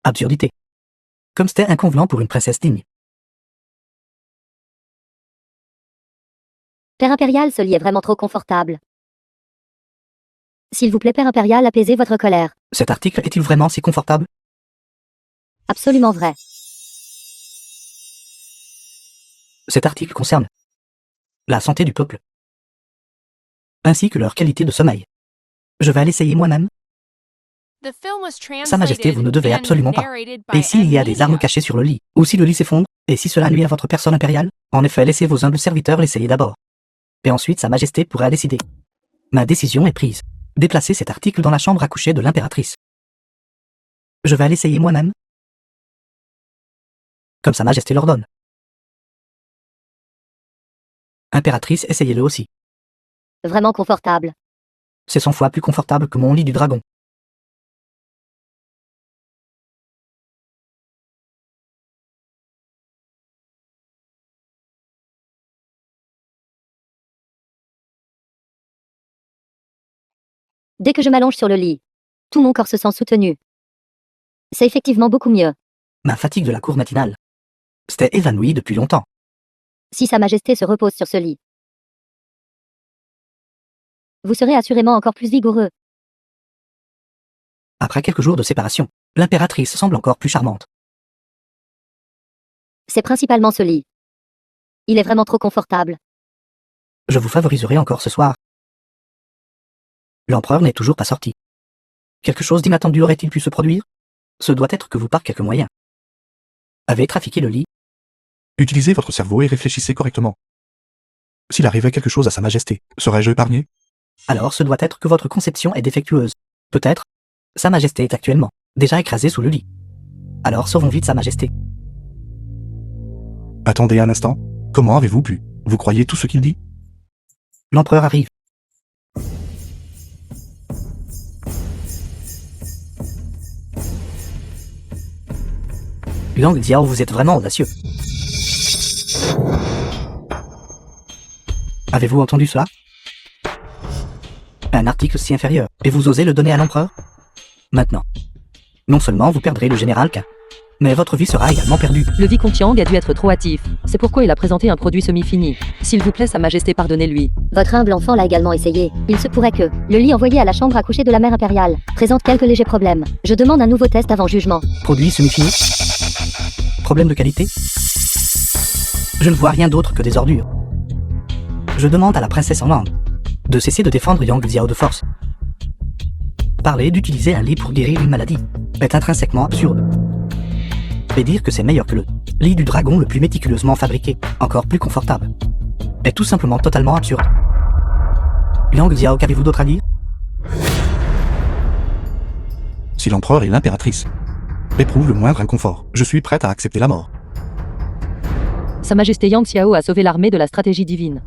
Absurdité. Comme c'était inconvenant pour une princesse digne. Père Impérial, ce lit est vraiment trop confortable. S'il vous plaît, Père Impérial, apaisez votre colère. Cet article est-il vraiment si confortable? Absolument vrai. Cet article concerne la santé du peuple, ainsi que leur qualité de sommeil. Je vais l'essayer moi-même. The film was Sa Majesté, vous ne devez translated absolument and pas. narrated by Et s'il y a des Amnesia. armes cachées sur le lit, ou si le lit s'effondre, et si cela nuit à votre personne impériale, en effet, laissez vos humbles serviteurs l'essayer d'abord. Et ensuite, Sa Majesté pourra décider. Ma décision est prise. Déplacez cet article dans la chambre à coucher de l'impératrice. Je vais l'essayer moi-même. Comme Sa Majesté l'ordonne. Impératrice, essayez-le aussi. Vraiment confortable. C'est 100 fois plus confortable que mon lit du dragon. Dès que je m'allonge sur le lit, tout mon corps se sent soutenu. C'est effectivement beaucoup mieux. Ma fatigue de la cour matinale s'était évanouie depuis longtemps. Si Sa Majesté se repose sur ce lit, vous serez assurément encore plus vigoureux. Après quelques jours de séparation, l'impératrice semble encore plus charmante. C'est principalement ce lit. Il est vraiment trop confortable. Je vous favoriserai encore ce soir. L'empereur n'est toujours pas sorti. Quelque chose d'inattendu aurait-il pu se produire? Ce doit être que vous par quelques moyens avez trafiqué le lit. Utilisez votre cerveau et réfléchissez correctement. S'il arrivait quelque chose à Sa Majesté, serais-je épargné? Alors ce doit être que votre conception est défectueuse. Peut-être. Sa Majesté est actuellement déjà écrasée sous le lit. Alors sauvons vite Sa Majesté. Attendez un instant. Comment avez-vous pu? Vous croyez tout ce qu'il dit? L'empereur arrive. Liang Xiao, vous êtes vraiment audacieux. Avez-vous entendu cela? Un article si inférieur, et vous osez le donner à l'empereur? Maintenant, non seulement vous perdrez le général Qin, mais votre vie sera également perdue. Le vicomte Yang a dû être trop hâtif. C'est pourquoi il a présenté un produit semi-fini. S'il vous plaît, Sa Majesté, pardonnez-lui. Votre humble enfant l'a également essayé. Il se pourrait que le lit envoyé à la chambre à coucher de la mère impériale présente quelques légers problèmes. Je demande un nouveau test avant jugement. Produit semi-fini? Problème de qualité? Je ne vois rien d'autre que des ordures. Je demande à la princesse en langue de cesser de défendre Yang Xiao de force. Parler d'utiliser un lit pour guérir une maladie est intrinsèquement absurde. Et dire que c'est meilleur que le lit du dragon le plus méticuleusement fabriqué, encore plus confortable, est tout simplement totalement absurde. Liang Xiao, qu'avez-vous d'autre à dire? Si l'empereur et l'impératrice éprouvent le moindre inconfort, je suis prête à accepter la mort. Sa Majesté Yang Xiao a sauvé l'armée de la stratégie divine.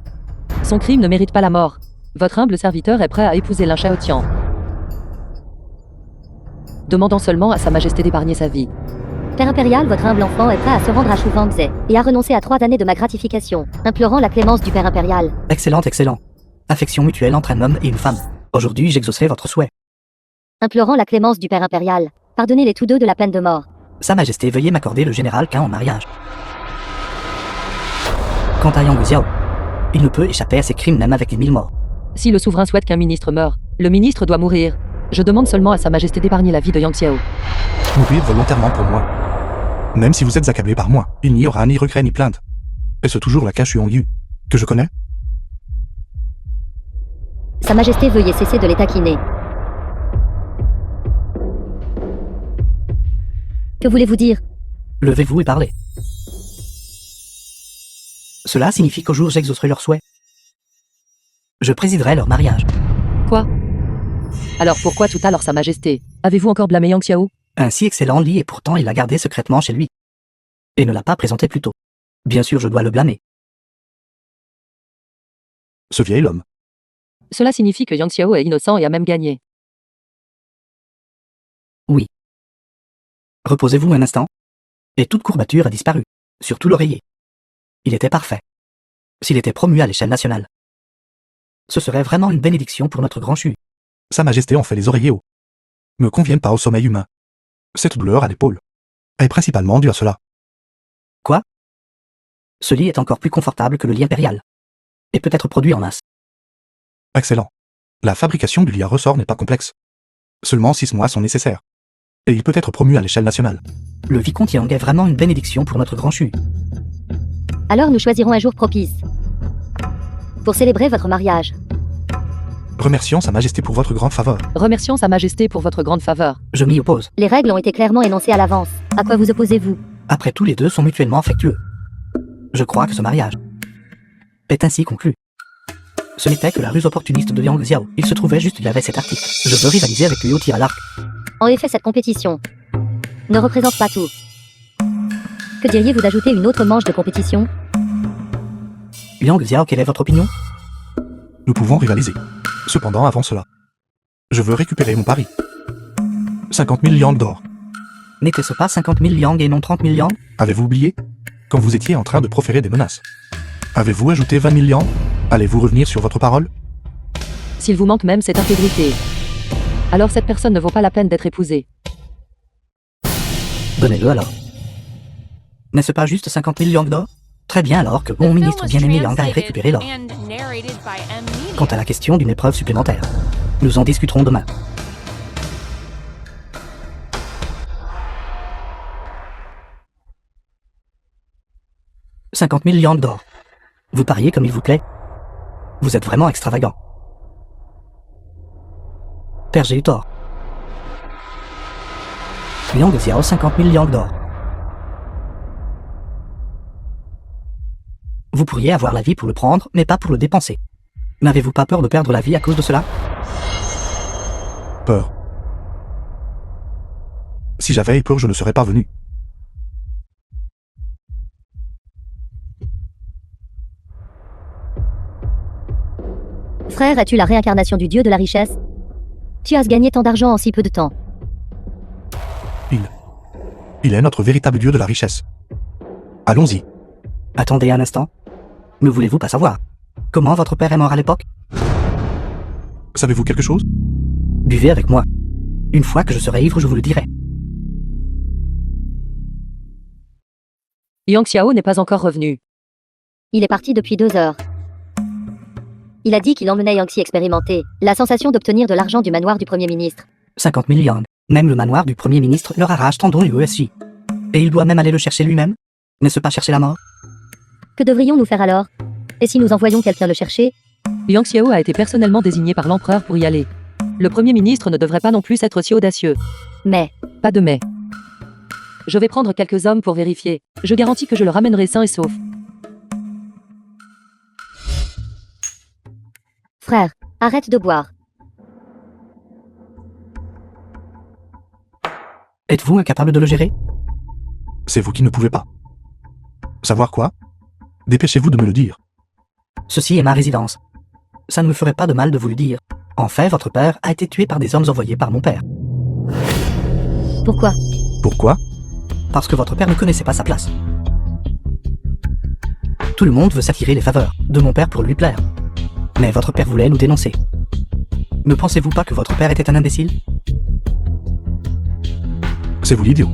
Son crime ne mérite pas la mort. Votre humble serviteur est prêt à épouser Lin Shaotian, demandant seulement à Sa Majesté d'épargner sa vie. Père impérial, votre humble enfant est prêt à se rendre à Shu Wangzhe et à renoncer à 3 années de ma gratification, implorant la clémence du Père impérial. Excellent, excellent. Affection mutuelle entre un homme et une femme. Aujourd'hui, j'exaucerai votre souhait. Implorant la clémence du Père impérial, pardonnez-les tous deux de la peine de mort. Sa Majesté, veuillez m'accorder le général Qin en mariage. Quant à Yang Xiao, il ne peut échapper à ses crimes même avec les 1000 morts. Si le souverain souhaite qu'un ministre meure, le ministre doit mourir. Je demande seulement à Sa Majesté d'épargner la vie de Yang Xiao. Mourir volontairement pour moi. Même si vous êtes accablé par moi, il n'y aura ni regret ni plainte. Est-ce toujours la Qin Yu que je connais? Sa Majesté, veuillez cesser de les taquiner. Que voulez-vous dire? Levez-vous et parlez. Cela signifie qu'au jour j'exaucerai leur souhait. Je présiderai leur mariage. Quoi? Alors pourquoi tout à l'heure Sa Majesté? Avez-vous encore blâmé Yang Xiao? Un si excellent lit et pourtant il l'a gardé secrètement chez lui. Et ne l'a pas présenté plus tôt. Bien sûr, je dois le blâmer. Ce vieil homme. Cela signifie que Yang Xiao est innocent et a même gagné. Oui. Reposez-vous un instant. Et toute courbature a disparu, surtout l'oreiller. Il était parfait. S'il était promu à l'échelle nationale, ce serait vraiment une bénédiction pour notre grand Chu. Sa Majesté en fait les oreillers hauts. Me conviennent pas au sommeil humain. Cette douleur à l'épaule est principalement due à cela. Quoi? Ce lit est encore plus confortable que le lit impérial. Et peut être produit en masse. Excellent. La fabrication du lit à ressort n'est pas complexe. Seulement 6 mois sont nécessaires. Et il peut être promu à l'échelle nationale. Le vicomte Yang est vraiment une bénédiction pour notre grand Chu. Alors nous choisirons un jour propice pour célébrer votre mariage. Remercions Sa Majesté pour votre grande faveur. Remercions Sa Majesté pour votre grande faveur. Je m'y oppose. Les règles ont été clairement énoncées à l'avance. À quoi vous opposez-vous? Après tout, les deux sont mutuellement affectueux. Je crois que ce mariage est ainsi conclu. Ce n'était que la ruse opportuniste de Yang Xiao. Il se trouvait juste qu'il avait cet article. Je veux rivaliser avec lui au tir à l'arc. En effet, cette compétition ne représente pas tout. Que diriez-vous d'ajouter une autre manche de compétition? Liang Xiao, quelle est votre opinion? Nous pouvons rivaliser. Cependant, avant cela, je veux récupérer mon pari. 50 000 yang d'or. N'était-ce pas 50 000 yang et non 30 000 yang? Avez-vous oublié? Quand vous étiez en train de proférer des menaces. Avez-vous ajouté 20 000 yang? Allez-vous revenir sur votre parole? S'il vous manque même cette intégrité, alors cette personne ne vaut pas la peine d'être épousée. Donnez-le alors. N'est-ce pas juste 50 000 yang d'or? Très bien alors que The mon film ministre was bien-aimé Yang a translated récupéré l'or. and narrated by M. Media. Quant à la question d'une épreuve supplémentaire, nous en discuterons demain. « 50 000 yang d'or. Vous pariez comme il vous plaît. Vous êtes vraiment extravagant. Père, j'ai eu tort. Liang Xiao, 50 000 yang d'or. Vous pourriez avoir la vie pour le prendre, mais pas pour le dépenser. N'avez-vous pas peur de perdre la vie à cause de cela? Peur. Si j'avais eu peur, je ne serais pas venu. Frère, es-tu la réincarnation du dieu de la richesse? Tu as gagné tant d'argent en si peu de temps. Il est notre véritable dieu de la richesse. Allons-y. Attendez un instant. Ne voulez-vous pas savoir comment votre père est mort à l'époque? Savez-vous quelque chose? Buvez avec moi. Une fois que je serai ivre, je vous le dirai. Yang Xiao n'est pas encore revenu. Il est parti depuis 2 heures. Il a dit qu'il emmenait Yangxi expérimenter la sensation d'obtenir de l'argent du manoir du Premier ministre. 50 000 yang. Même le manoir du Premier ministre leur arrache tendons et OSJ. Et il doit même aller le chercher lui-même? N'est-ce pas chercher la mort? Que devrions-nous faire alors? Et si nous envoyons quelqu'un le chercher? Yang Xiao a été personnellement désigné par l'empereur pour y aller. Le Premier ministre ne devrait pas non plus être si audacieux. Mais, Pas de mais. Je vais prendre quelques hommes pour vérifier. Je garantis que je le ramènerai sain et sauf. frère, arrête de boire. Êtes-vous incapable de le gérer? C'est vous qui ne pouvez pas. Savoir quoi? Dépêchez-vous de me le dire. Ceci est ma résidence. Ça ne me ferait pas de mal de vous le dire. En fait, votre père a été tué par des hommes envoyés par mon père. Pourquoi? Pourquoi? Parce que votre père ne connaissait pas sa place. Tout le monde veut s'attirer les faveurs de mon père pour lui plaire. Mais votre père voulait nous dénoncer. Ne pensez-vous pas que votre père était un imbécile? C'est vous l'idiot.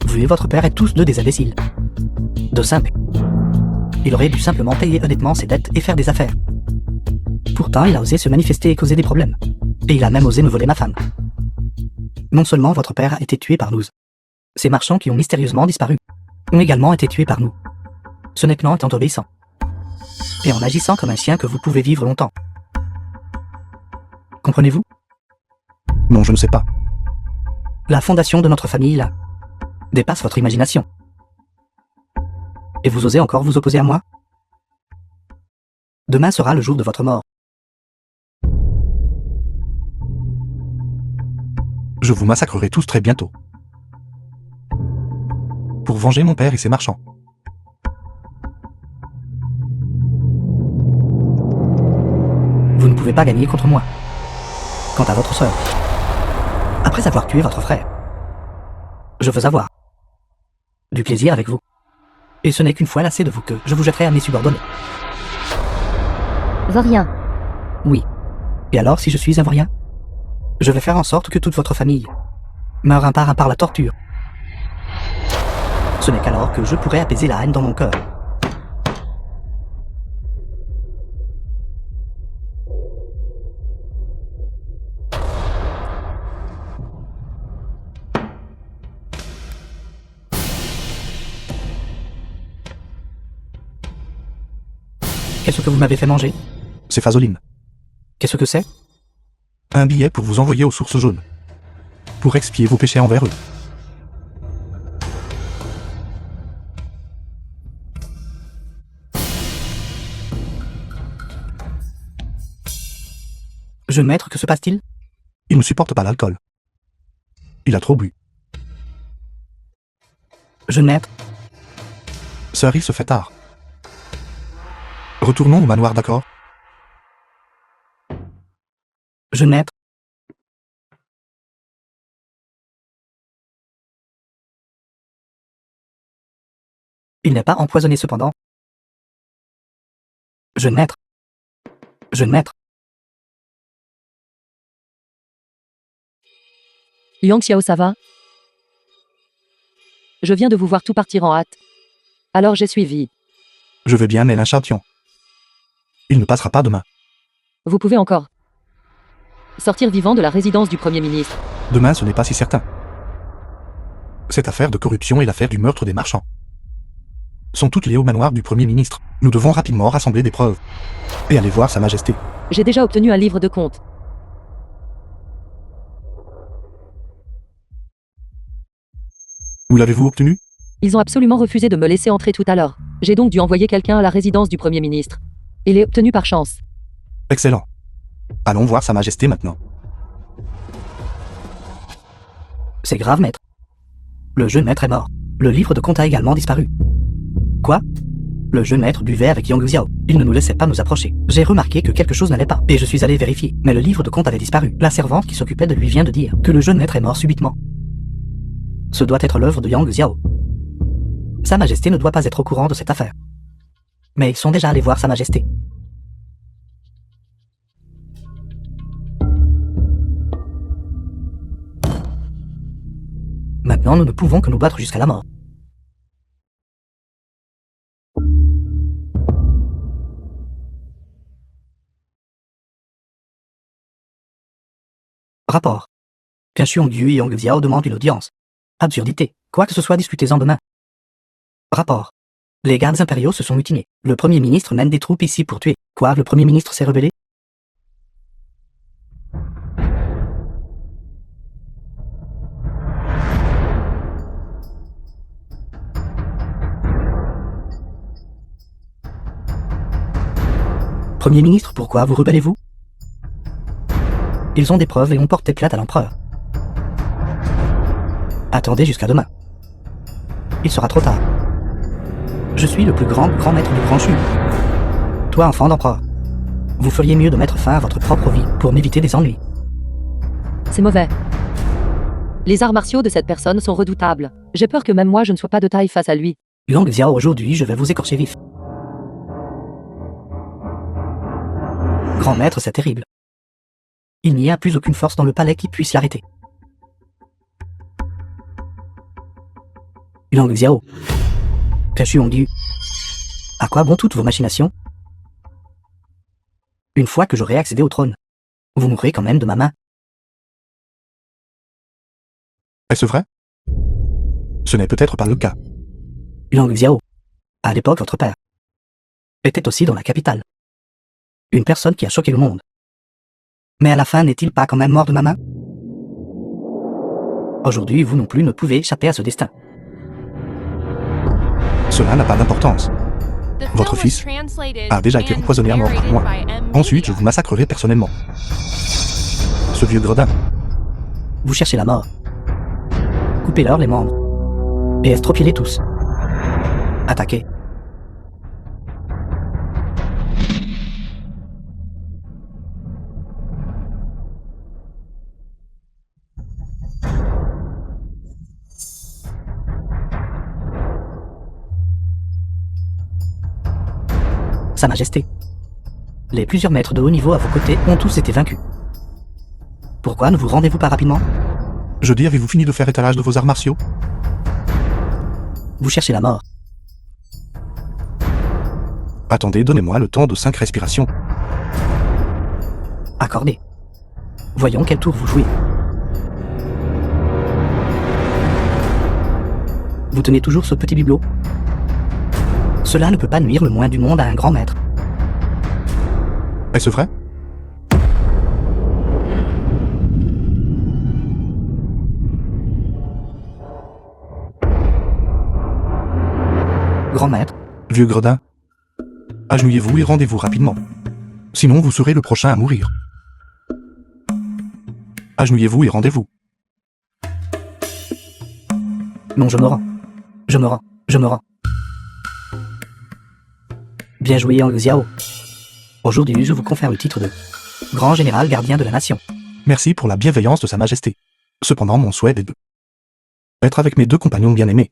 Vous et votre père êtes tous deux des imbéciles. De simples. Il aurait dû simplement payer honnêtement ses dettes et faire des affaires. Pourtant, il a osé se manifester et causer des problèmes. Et il a même osé me voler ma femme. Non seulement votre père a été tué par nous, ces marchands qui ont mystérieusement disparu ont également été tués par nous. Ce n'est qu'en étant obéissant. Et en agissant comme un chien que vous pouvez vivre longtemps. Comprenez-vous? Non, je ne sais pas. La fondation de notre famille, là, dépasse votre imagination. Et vous osez encore vous opposer à moi? Demain sera le jour de votre mort. Je vous massacrerai tous très bientôt. Pour venger mon père et ses marchands. Vous ne pouvez pas gagner contre moi. Quant à votre sœur, après avoir tué votre frère, je veux avoir du plaisir avec vous. Et ce n'est qu'une fois lassé de vous que je vous jetterai à mes subordonnés. Vaurien. Oui. Et alors, si je suis un vaurien, je vais faire en sorte que toute votre famille meure un par la torture. Ce n'est qu'alors que je pourrai apaiser la haine dans mon cœur. Qu'est-ce que vous m'avez fait manger? C'est Fasoline. Qu'est-ce que c'est? Un billet pour vous envoyer aux sources jaunes. Pour expier vos péchés envers eux. Jeune maître, que se passe-t-il? Il ne supporte pas l'alcool. Il a trop bu. Jeune maître, Sœur, il se fait tard. Retournons au manoir, d'accord? jeune maître, il n'est pas empoisonné cependant. Jeune maître, jeune maître. Yang Xiao, ça va? Je viens de vous voir tout partir en hâte. Alors j'ai suivi. Je vais bien, mais l'inchantillon. Il ne passera pas demain. Vous pouvez encore sortir vivant de la résidence du Premier ministre. Demain, ce n'est pas si certain. Cette affaire de corruption et l'affaire du meurtre des marchands sont toutes liées au manoir du Premier ministre. Nous devons rapidement rassembler des preuves et aller voir Sa Majesté. J'ai déjà obtenu un livre de comptes. Où l'avez-vous obtenu? Ils ont absolument refusé de me laisser entrer tout à l'heure. J'ai donc dû envoyer quelqu'un à la résidence du Premier ministre. Il est obtenu par chance. Excellent. Allons voir Sa Majesté maintenant. C'est grave, maître. Le jeune maître est mort. Le livre de compte a également disparu. Quoi? Le jeune maître buvait avec Yang Xiao. Il ne nous laissait pas nous approcher. J'ai remarqué que quelque chose n'allait pas, et je suis allé vérifier. Mais le livre de compte avait disparu. La servante qui s'occupait de lui vient de dire que le jeune maître est mort subitement. Ce doit être l'œuvre de Yang Xiao. Sa Majesté ne doit pas être au courant de cette affaire. Mais ils sont déjà allés voir Sa Majesté. Maintenant, nous ne pouvons que nous battre jusqu'à la mort. Rapport. Pianchuan Yu et Yang Xiao demandent une audience. Absurdité. Quoi que ce soit, discutez-en demain. Rapport. Les gardes impériaux se sont mutinés. Le Premier ministre mène des troupes ici pour tuer. Quoi, le Premier ministre s'est rebellé? Premier ministre, pourquoi vous rebellez-vous? Ils ont des preuves et ont porté plainte à l'empereur. Attendez jusqu'à demain. Il sera trop tard. Je suis le plus grand maître du Grand Chu. Toi, enfant d'empereur, vous feriez mieux de mettre fin à votre propre vie pour m'éviter des ennuis. C'est mauvais. Les arts martiaux de cette personne sont redoutables. J'ai peur que même moi je ne sois pas de taille face à lui. Yang Xiao, aujourd'hui, je vais vous écorcher vif. Grand maître, c'est terrible. Il n'y a plus aucune force dans le palais qui puisse l'arrêter. Yang Xiao. Pianchuan Yu. À quoi bon toutes vos machinations? Une fois que j'aurai accédé au trône, vous mourrez quand même de ma main. Est-ce vrai? Ce n'est peut-être pas le cas. Yang Xiao. À l'époque, votre père était aussi dans la capitale. Une personne qui a choqué le monde. Mais à la fin, n'est-il pas quand même mort de ma main? Aujourd'hui, vous non plus ne pouvez échapper à ce destin. Cela n'a pas d'importance. The Votre film was fils translated a déjà été and empoisonné à mort par moi. narrated by M. Ensuite, je Media. vous massacrerai personnellement. Ce vieux gredin. Vous cherchez la mort. Coupez-leur les membres. Et estropiez-les tous. Attaquez. Sa Majesté. Les plusieurs maîtres de haut niveau à vos côtés ont tous été vaincus. Pourquoi ne vous rendez-vous pas rapidement? Je dis, avez-vous fini de faire étalage de vos arts martiaux? Vous cherchez la mort. Attendez, donnez-moi le temps de 5 respirations. Accordé. Voyons quel tour vous jouez. Vous tenez toujours ce petit bibelot? Cela ne peut pas nuire le moins du monde à un grand maître. Est-ce vrai? Grand maître, Vieux gredin. Agenouillez-vous et rendez-vous rapidement. Sinon, vous serez le prochain à mourir. Agenouillez-vous et rendez-vous. non, je me rends. Je me rends. Je me rends. Bien joué, Yang Xiao. Aujourd'hui, je vous confère le titre de Grand Général Gardien de la Nation. Merci pour la bienveillance de Sa Majesté. Cependant, mon souhait est de être avec mes 2 compagnons bien-aimés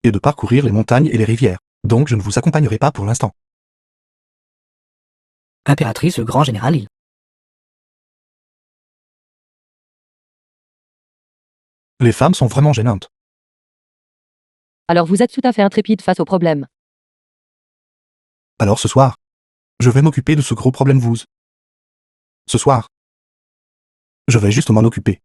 et de parcourir les montagnes et les rivières. Donc je ne vous accompagnerai pas pour l'instant. Impératrice, le Grand Général, il Les femmes sont vraiment gênantes. Alors vous êtes tout à fait intrépide face au problème. Alors ce soir, je vais m'occuper de ce gros problème vous. Ce soir, je vais juste m'en occuper.